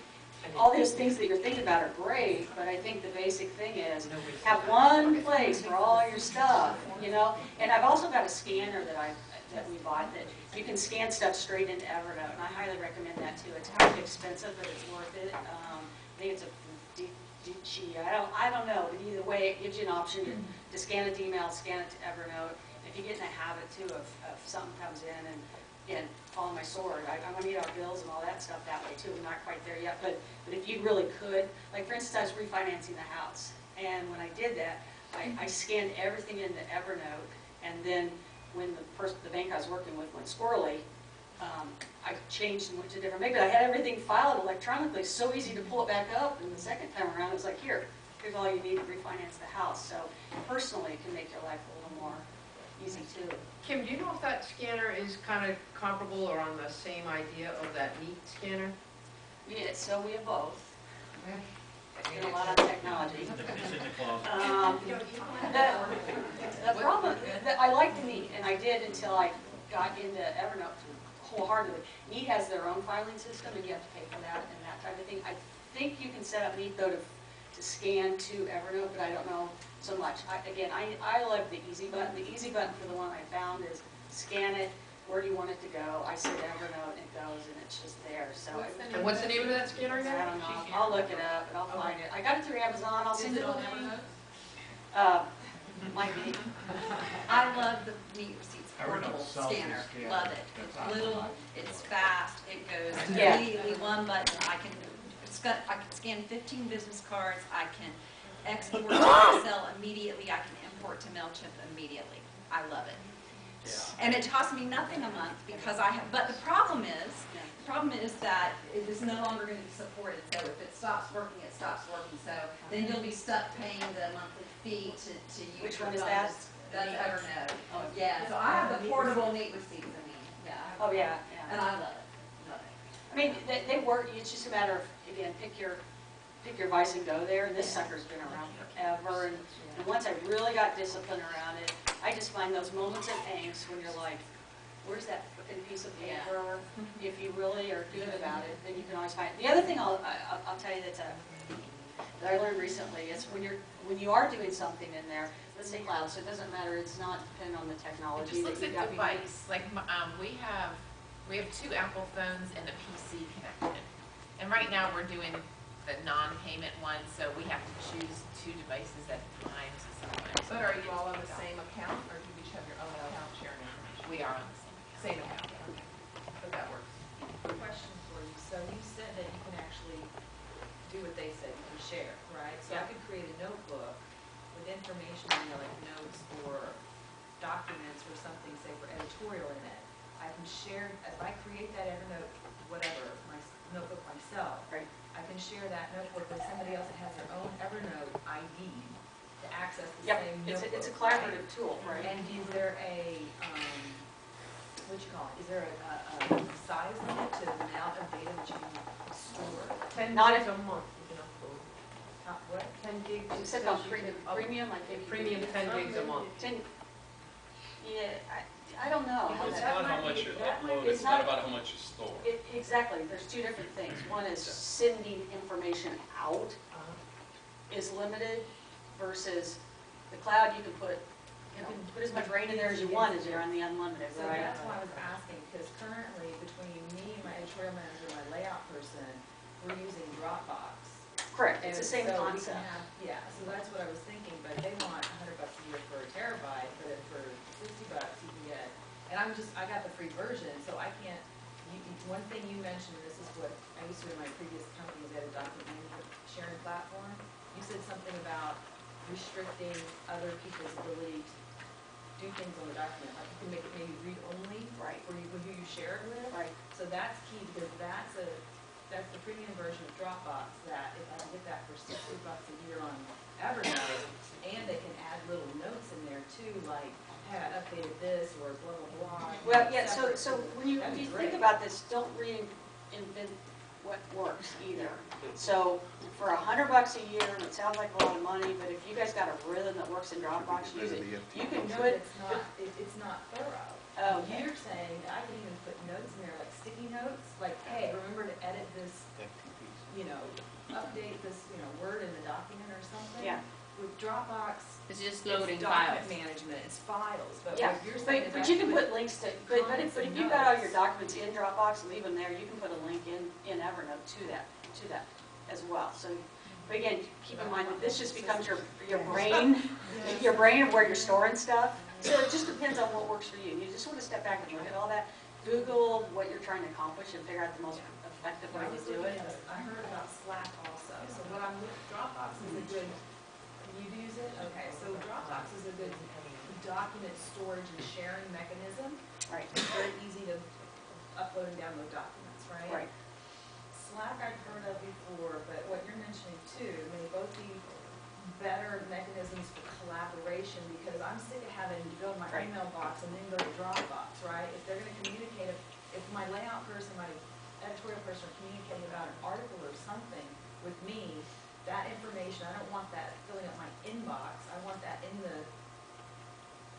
all those things that you're thinking about are great, but I think the basic thing is have one place for all your stuff, you know? And I've also got a scanner that we bought that you can scan stuff straight into Evernote, and I highly recommend that too. It's kind of expensive, but it's worth it. I think it's a Digi, I don't know, but either way, it gives you an option to scan it to email, scan it to Evernote. If you get in the habit too of something comes in and again, follow my sword. I want to meet our bills and all that stuff that way too. I'm not quite there yet, but if you really could, like for instance, I was refinancing the house, and when I did that, I scanned everything into Evernote, and then when the bank I was working with went squirrely, I changed and went to a different bank, but I had everything filed electronically, so easy to pull it back up, and the second time around, it was like, here's all you need to refinance the house. So personally, it can make your life a little more easy too. Kim, do you know if that scanner is kind of comparable or on the same idea of that Neat scanner? Yeah, so we have both. Get a lot of technology. The problem, I like the Neat, and I did until I got into Evernote wholeheartedly. Neat has their own filing system, and you have to pay for that and that type of thing. I think you can set up Neat though to scan to Evernote, but I don't know so much. I love the easy button. The easy button for the one I found is scan it. Where do you want it to go? I said Evernote, and it goes, and it's just there. So. And what's the name of that scanner I again? don't know. I'll look it up and I'll find it. I got it through Amazon. I'll send Is it it on over. Evernote? Might be. I love the Neat Receipts portable scanner. Love it. It's little, it's fast, it goes Yeah. immediately, one button. I can scan 15 business cards. I can export to Excel immediately. I can import to MailChimp immediately. I love it. And it costs me nothing a month because I have, but the problem is that it is no longer going to be supported. So if it stops working, it stops working. So then you'll be stuck paying the monthly fee to use. Which one is that? That's Evernote. Oh, Yeah, so I have the portable neat receipts, yeah. Oh, yeah, And yeah. I love it. I mean, they work, it's just a matter of, again, pick your vice and go there. This sucker's been around forever. And once I really got discipline around it, I just find those moments of angst when you're like, where's that frickin' piece of paper? If you really are good about it, then you can always find it. The other thing I'll tell you that I learned recently is when you are doing something in there, let's say cloud, so it doesn't matter, it's not dependent on the It technology just that looks you've like got. device, like, we have 2 Apple phones and a PC connected. And right now, we're doing the non-payment one, so we have to choose 2 devices at a time, so sometimes. But are you all on the same account, or do you each have your own account sharing information? We are on the same. Same account, okay. But that works. Question for you, so you said that you can actually do what they said, you can share, right? So I could create a notebook with information in there, like notes or documents or something, say for editorial in it. I can share, if I create that Evernote, whatever, my notebook myself. Right. I can share that notebook with somebody else that has their own Evernote ID to access the Yep, same notebook. it's a collaborative tool, right? And is there a, what you call it, is there a size limit to the amount of data that you can store? 10 Not gigs a month, you can upload. What? 10 gigs. Except says on you premium, can premium, I think. Premium 10 gigs a month. Yeah, I don't know. how It's that- not how much you upload, it's it's not not- about how much you store. Exactly, there's 2 different things. One is sending information out is limited versus the cloud, you can put as much rain in there as you want as you're on the unlimited, So right? that's why I was asking, because currently between me and my editorial manager and my layout person, we're using Dropbox. Correct, it's the same And so we can concept. have- Yeah, so that's what I was thinking, but they want $100 a year for a terabyte, but for $60 you can get, and I got the free version, so I can't, one thing you mentioned, and this is what I used to do in my previous company, is at a document management sharing platform. You said something about restricting other people's ability to do things on the document, like you can make it maybe read-only. Right. For who you share it with. Right. So that's key, because that's the premium version of Dropbox, that if I can get that for $60 a year on Evernote, and they can add little notes in there too, like, hey, I updated this, or blah, blah, blah. Well, yeah, separate. so when you That'd be think great. about this, don't reinvent what works either. So for $100 a year, it sounds like a lot of money, but if you guys got a rhythm that works in Dropbox, use it. You can No, put, it's not thorough. oh, okay. You're saying that I can even put notes in there, like sticky notes, like, hey, remember to edit this, update this, word in the document or something? Yeah. With Dropbox, It's just it's loading document files. management, it's files, but Yeah, what you're saying is but I you can should put links to, but comments if and you've got all notes. your documents in Dropbox, leave them there, you can put a link in Evernote to that as well. So, but again, keep in mind that this just becomes your brain, your brain of where you're storing stuff. So it just depends on what works for you. You just want to step back and look at all that, Google what you're trying to accomplish and figure out the most effective way I to was do looking it. at this, I heard about Slack also, so what I'm looking, Dropbox is a good, you've used it? Okay, so Dropbox is a good document storage and sharing mechanism. Right. It's very easy to upload and download documents, right? Right. Slack I've heard of before, but what you're mentioning too may both be better mechanisms for collaboration, because I'm sick of having to build my Right. email box and then go to Dropbox, right? If they're gonna communicate, if my layout person, my editorial person are communicating about an article or something with me, that information, I don't want that filling up my inbox, I want that in the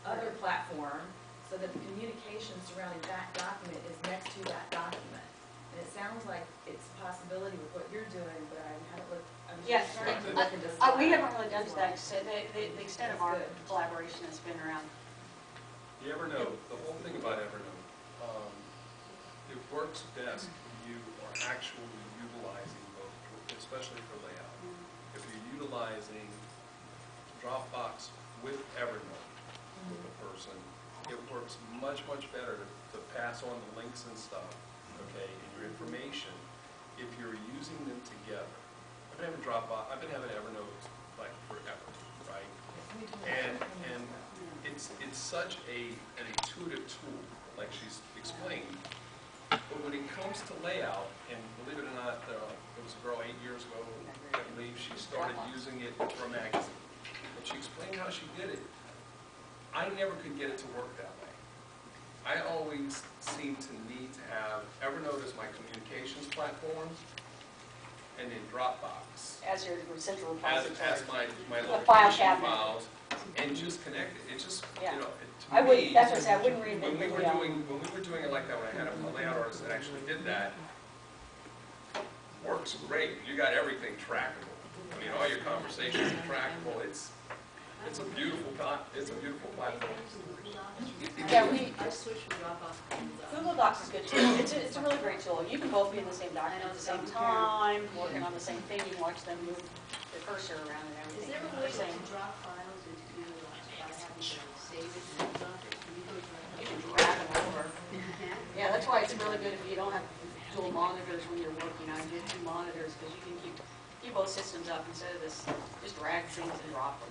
other platform, so that the communication surrounding that document is next to that document. And it sounds like it's a possibility with what you're doing, but I haven't looked, I'm Yes. just starting to look into We Slack haven't really done as well. that, so the extent of our That's good. collaboration has been around. The Evernote, the whole thing about Evernote, it works best when you are actually utilizing both, especially for layout. If you're utilizing Dropbox with Evernote with a person, it works much, much better to pass on the links and stuff, okay, and your information, if you're using them together. I've been having Evernote like forever, right? And it's such an intuitive tool, like she's explained. But when it comes to layout, and believe it or not, there was a girl 8 years ago, I believe, she started using it for a magazine. And she explained how she did it. I never could get it to work that way. I always seem to need to have Evernote as my communications platform, and then Dropbox As your central as repository. my A file location cabinet. files, and just connect it. It just, Yeah. you know, to I wouldn't, me, that's what I said, I wouldn't reinvent when the we wheel. were doing it like that, when I had a layout artist that actually did that, works great. You got everything trackable. I mean, all your conversations are trackable. It's a beautiful platform. Yeah, I switched from Dropbox to Google Docs is good too. It's a really great tool. You can both be in the same document at the same time, working on the same thing. You can watch them move the cursor around and Is everything. there a way to Same. drop files into Google Docs without having to save it and stuff? Can you go You directly? can drag them over. Yeah, that's why it's really good if you don't have dual monitors when you're working. I did 2 monitors because you can keep both systems up instead of this, just drag things and drop them.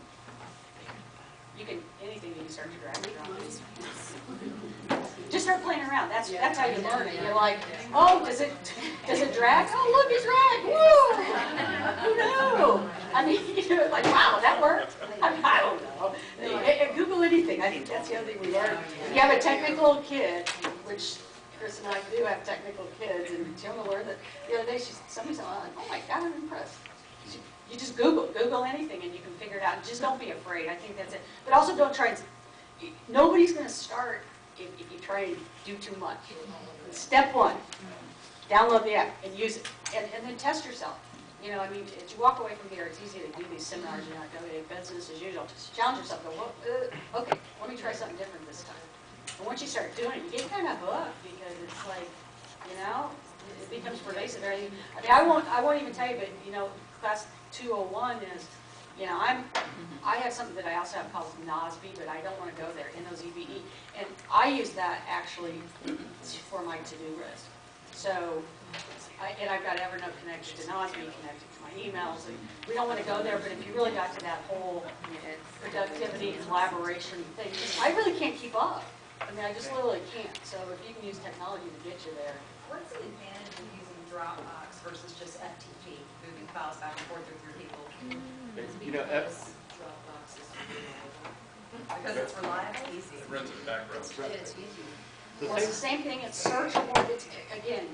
You can, anything you can start to drag and drop. Just start playing around. That's how you learn it. You're like, oh, does it drag? Oh, look, it dragged. Woo! Who knew? I mean, you're like, wow, that worked. I don't know. Google anything. I think that's the other thing we learned. If you have a technical kid, which Chris and I do have technical kids, and Jonah learned that the other day. Somebody said, "Oh my God, I'm impressed." You just Google anything, and you can figure it out. Just don't be afraid. I think that's it. But also, don't try and. Nobody's going to start if you try and do too much. Step 1, download the app and use it, and then test yourself. You know, I mean, as you walk away from here, it's easy to do these seminars and not go to business as usual. Just challenge yourself. Go, well, okay, let me try something different this time. And once you start doing it, you get kind of hooked because it's like, you know, it becomes pervasive. I mean, I won't even tell you, but you know, class 201 is, you know, I have something that I also have called NASB, but I don't want to go there, NOZBE, and I use that actually for my to-do list. So, and I've got Evernote connected to NASB, connected to my emails, and we don't want to go there, but if you really got to that whole productivity, collaboration thing, I really can't keep up. I mean, I just literally can't. So if you can use technology to get you there. What's the advantage of using Dropbox versus just FTP, moving files back and forth with your people? You know, Dropbox is Because it's reliable, easy. It runs in the background. It's easy. Well, it's the same thing. It's searchable. It's, again,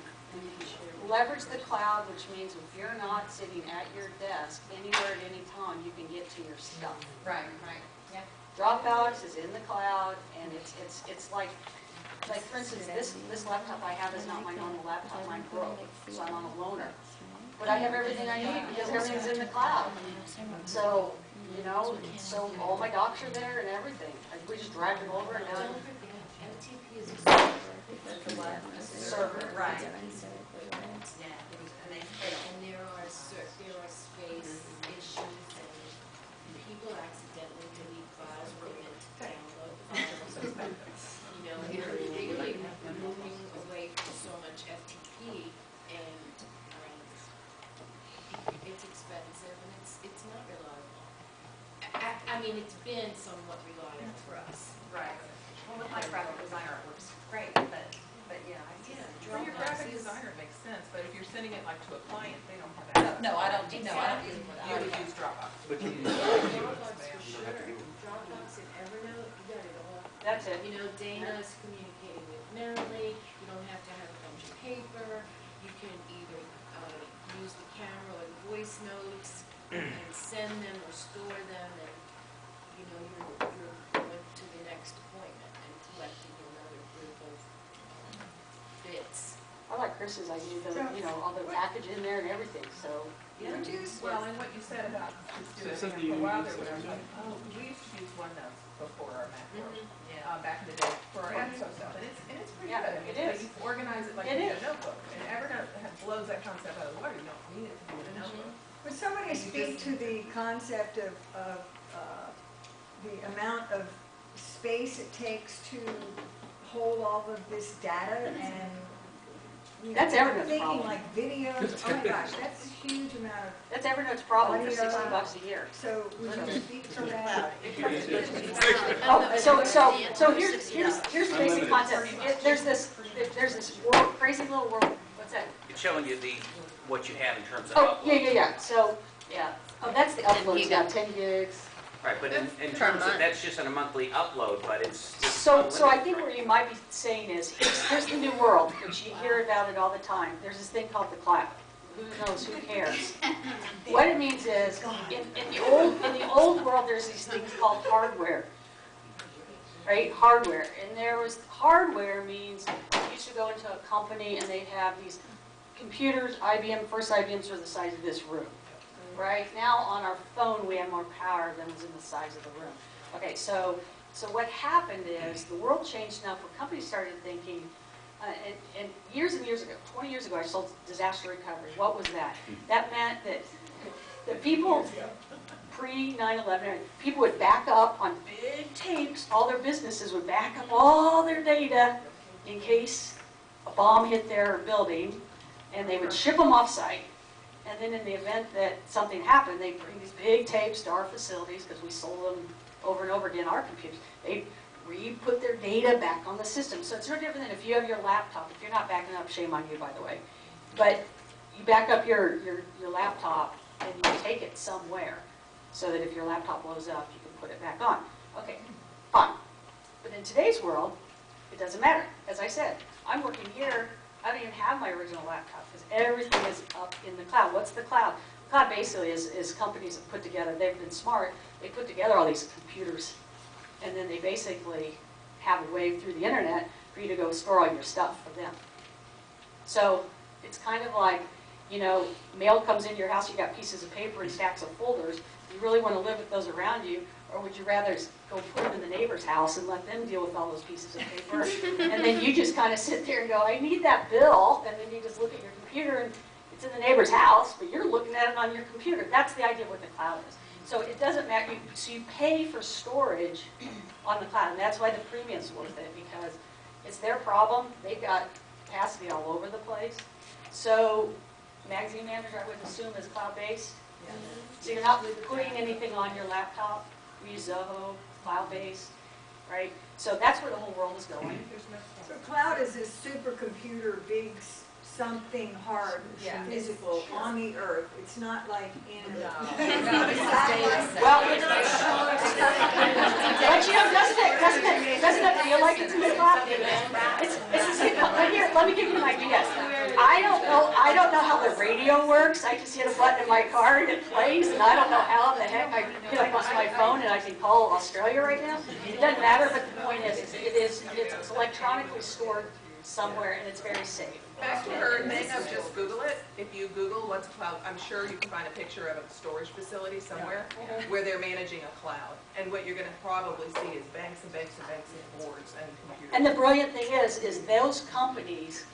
leverage the cloud, which means if you're not sitting at your desk anywhere at any time, you can get to your stuff. Right. Yeah. Dropbox is in the cloud, and it's like for instance, this laptop I have is not my normal laptop. Mine broke, so I'm on a loaner. But I have everything I need because everything's in the cloud. So, you know, so all my docs are there and everything. We just drag them over and now. Don't forget, FTP is a server. It's a server, right. Yeah, and there are space issues, and people accidentally delete files when they meant to download files. You know, and you're really moving away from so much FTP, and it's expensive and it's not reliable. I mean, it's been somewhat reliable for us. Right. Well, with my graphic designer, it works great, but yeah, I see that. For your graphic designer, it makes sense, but if you're sending it like to a client, they don't have access. No, I don't use it for You would that. use Dropbox. But you Dropbox for sure. Dropbox and Evernote, you got it all. That's it. You know, Dana's communicating with Merrily, you don't have to have a bunch of paper, you can either use the camera or the voice notes and send them or store them, and, you know, you're going to the next appointment and collecting another group of bits. I like Chris's idea, you know, all the package in there and everything, so. Well, and what you said about just doing it for a while there, when I was like, oh, we used to use OneNote before our Mac world, back in the day for our info stuff, and it's pretty Yeah, good. I mean, it is. You organize it like It you is. do a notebook, and Evernote blows that concept out of the water. You don't need it to be in a notebook. Would somebody And you speak just- to the concept of the amount of space it takes to hold all of this data and That's Evernote's Thinking problem. like videos, oh my gosh, that's a huge amount of, That's Evernote's problem for Audio. $60 a year. so we can speak to that. Oh, so here's the basic concept. There's this world, crazy little world. What's that? It's showing you what you have in terms of Oh, upload. yeah. So, yeah. Oh, that's the uploads, yeah, 10 gigs. Right, but in terms of, that's just on a monthly upload, but it's just So I unlimited. think what you might be saying is, here's the new world, which you hear about it all the time. There's this thing called the cloud. Who knows, who cares? What it means is, in the old world, there's these things called hardware. Right, hardware. And hardware means you used to go into a company and they'd have these computers, first IBMs were the size of this room. Right, now on our phone we have more power than was in the size of the room. Okay, so what happened is the world changed enough where companies started thinking, and years ago, 20 years ago, I sold disaster recovery. What was that? That meant that the people pre-9/11, people would back up on big tapes. All their businesses would back up all their data in case a bomb hit their building, and they would ship them off-site. And then in the event that something happened, they'd bring these big tapes to our facilities, because we sold them over and over again, our computers. They'd re-put their data back on the system. So it's no different than if you have your laptop. If you're not backing up, shame on you, by the way. But you back up your laptop and you take it somewhere, so that if your laptop blows up, you can put it back on. Okay, fine. But in today's world, it doesn't matter. As I said, I'm working here. I don't even have my original laptop because everything is up in the cloud. What's the cloud? The cloud basically is companies have put together, they've been smart, they put together all these computers, and then they basically have a way through the internet for you to go store all your stuff for them. So it's kind of like, you know, mail comes into your house, you got pieces of paper and stacks of folders. You really want to live with those around you, or would you rather go put them in the neighbor's house and let them deal with all those pieces of paper? And then you just kind of sit there and go, I need that bill, and then you just look at your computer and it's in the neighbor's house, but you're looking at it on your computer. That's the idea of what the cloud is. So it doesn't matter, so you pay for storage on the cloud, and that's why the premium's worth it, because it's their problem. They've got capacity all over the place. So magazine manager, I would assume, is cloud-based. So you're not putting anything on your laptop. We use Zoho, cloud-based, right? So that's where the whole world is going. So cloud is this supercomputer, big something hard, physical, on the earth. It's not like in Well, but you know, doesn't it feel like it's in the cloud? But here, let me give you an idea. I don't know how the radio works. I just hit a button in my car and it plays, and I don't know how the heck I hit up on my phone and I can call Australia right now. It doesn't matter, but the point is, it's electronically stored somewhere and it's very safe. Back to her thing of just Google it. If you Google what's a cloud, I'm sure you can find a picture of a storage facility somewhere where they're managing a cloud. And what you're going to probably see is banks and banks and banks of boards and computers. And the brilliant thing is those companies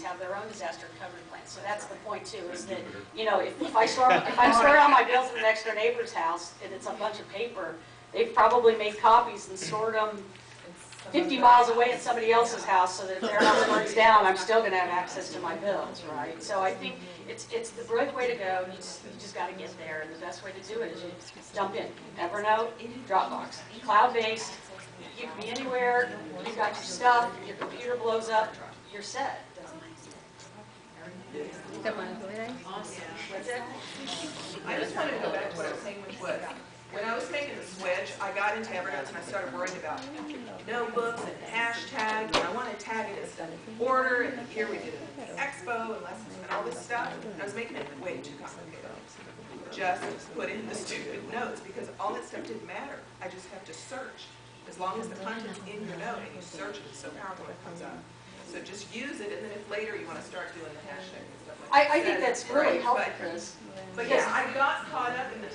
have their own disaster recovery plan. So that's the point too, is that, you know, if I'm storing all my bills in the next door neighbor's house and it's a bunch of paper, they've probably made copies and stored them 50 miles away in somebody else's house, so that if their house burns down, I'm still going to have access to my bills, right? So I think it's the brilliant way to go. You just got to get there, and the best way to do it is you jump in. Evernote, Dropbox, cloud-based. You can be anywhere. You've got your stuff. Your computer blows up. You're set. What's it? I just wanted to go back to what I was saying, which was, when I was making the switch, I got into Evernote and I started worrying about notebooks and hashtags, and I want to tag it as order, and the year we did an expo and lessons and all this stuff. And I was making it way too complicated. Just put in the stupid notes, because all that stuff didn't matter. I just have to search. As long as the content's in your note and you search it, it's so powerful it comes up. So just use it, and then if later you want to start doing the hashtag and stuff like that. I think that's really helpful, Chris. But yeah, I got caught up in the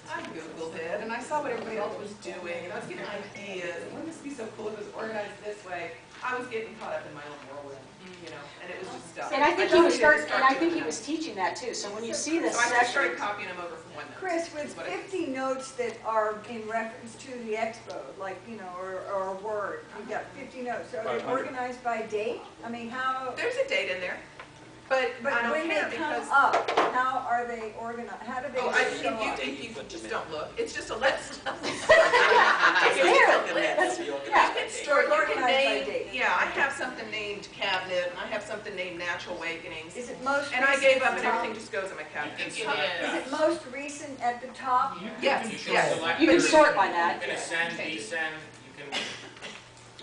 I Googled it, and I saw what everybody else was doing, and I was getting ideas, and wouldn't this be so cool if it was organized this way? I was getting caught up in my own whirlwind. you know, and it was just stuff. And I think just he was needed to and I doing think he that. was teaching that too, so when you see this So I just section. started copying them over from OneNote. Chris, with is what I did. 50 notes that are in reference to the expo, like, you know, or Word, you've got 50 notes, so are they 500. organized by date? I mean, how, There's a date in there, but I don't when they care come because. up, how are they organized, how do they Oh, show up? if you just don't look, it's just a list. It's there. That's, yeah. Or you can Organized by name, date. yeah, I have something named cabinet, and I have something named natural awakenings. Is it most And I recent gave at up the and top? everything just goes in my cabinet. It Is is. it most recent at the top? Yes, yes. You can sort by that. You can ascend, descend, you can.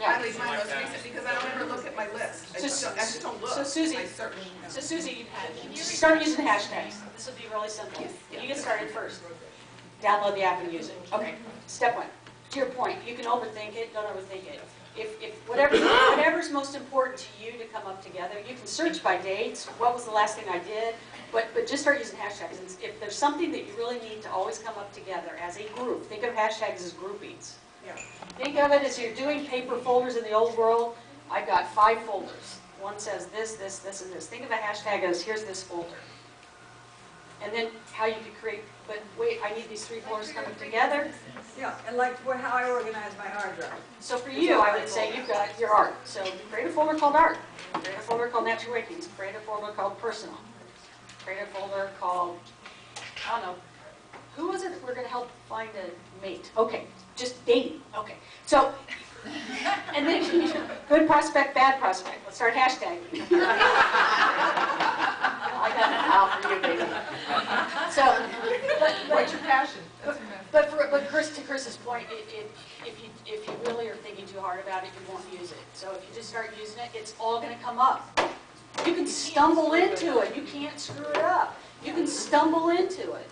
I leave my most recent because I don't ever look at my list. I just don't look. So Susie, I certainly. So Susie, you start using hashtags. This will be really simple. You get started first. Download the app and use it. Okay, step one. To your point, you can overthink it, don't overthink it. If whatever's most important to you to come up together, you can search by dates, what was the last thing I did, but just start using hashtags. And if there's something that you really need to always come up together as a group, think of hashtags as groupings. Yeah. Think of it as you're doing paper folders in the old world. I've got 5 folders. One says this, this, this, and this. Think of a hashtag as here's this folder. And then how you could create, but wait, I need these 3 folders coming together. Yeah, and like how I organize my hard drive. So for you, I would say you've got your art. So create a folder called art. Create a folder called natural awakenings. Create a folder called personal. Create a folder called, I don't know, who was it that we're going to help find a mate? Okay, just dating. Okay, so, and then good prospect, bad prospect. Let's start hashtagging. I got an out for you, baby. So, What's your passion? but Chris, to Chris's point, if you really are thinking too hard about it, you won't use it. So if you just start using it, it's all going to come up. You can stumble into it. You can't screw it up. You can stumble into it.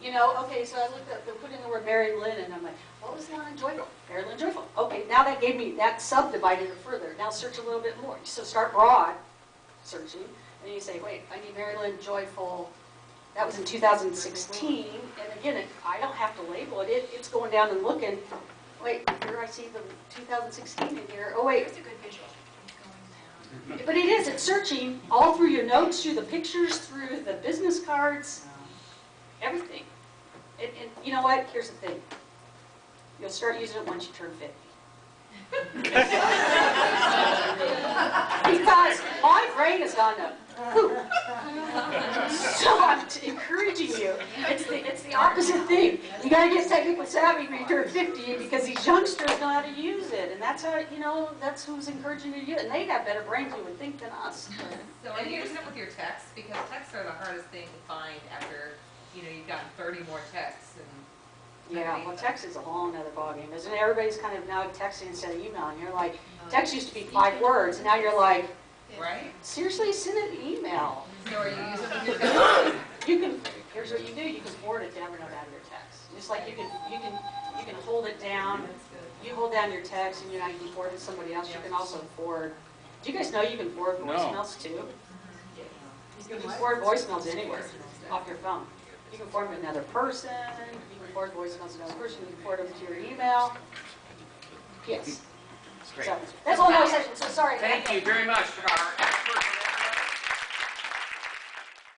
You know, okay, so I looked up, they're putting the word Mary Lynn, and I'm like, what was Lynn Joyful? Mary Lynn Joyful. Okay, now that gave me, that subdivided it further. Now search a little bit more. So start broad searching, and you say, wait, I need Mary Lynn Joyful. That was in 2016, and again, I don't have to label it. It's going down and looking. Wait, here I see the 2016 in here. Oh wait. It's a good visual. But it is, it's searching all through your notes, through the pictures, through the business cards, everything. And you know what? Here's the thing. You'll start using it once you turn 50. Because my brain has gone to poop. So I'm encouraging you. It's the opposite thing. You got to get technically savvy when you turn 50 because these youngsters know how to use it, and that's how that's who's encouraging you to use it. And they have better brains, you would think, than us. So are you using it with your texts? Because texts are the hardest thing to find after, you've gotten 30 more texts and. Yeah, well, text is a whole nother ballgame, isn't it? Everybody's kind of now texting instead of emailing. You're like, text used to be 5 words, and now you're like, Right? seriously, send an email. So are you using it with your texts? You can. Here's what you do. You can forward it to Evernote out of your text. Just like you can hold it down. You hold down your text, and you can forward it to somebody else. You can also forward. Do you guys know you can forward voicemails too? You can forward voicemails anywhere off your phone. You can forward them to another person. You can forward voicemails to another person. You can forward them to your email. Yes. Great. So that's all my section. So sorry. Thank you very much for our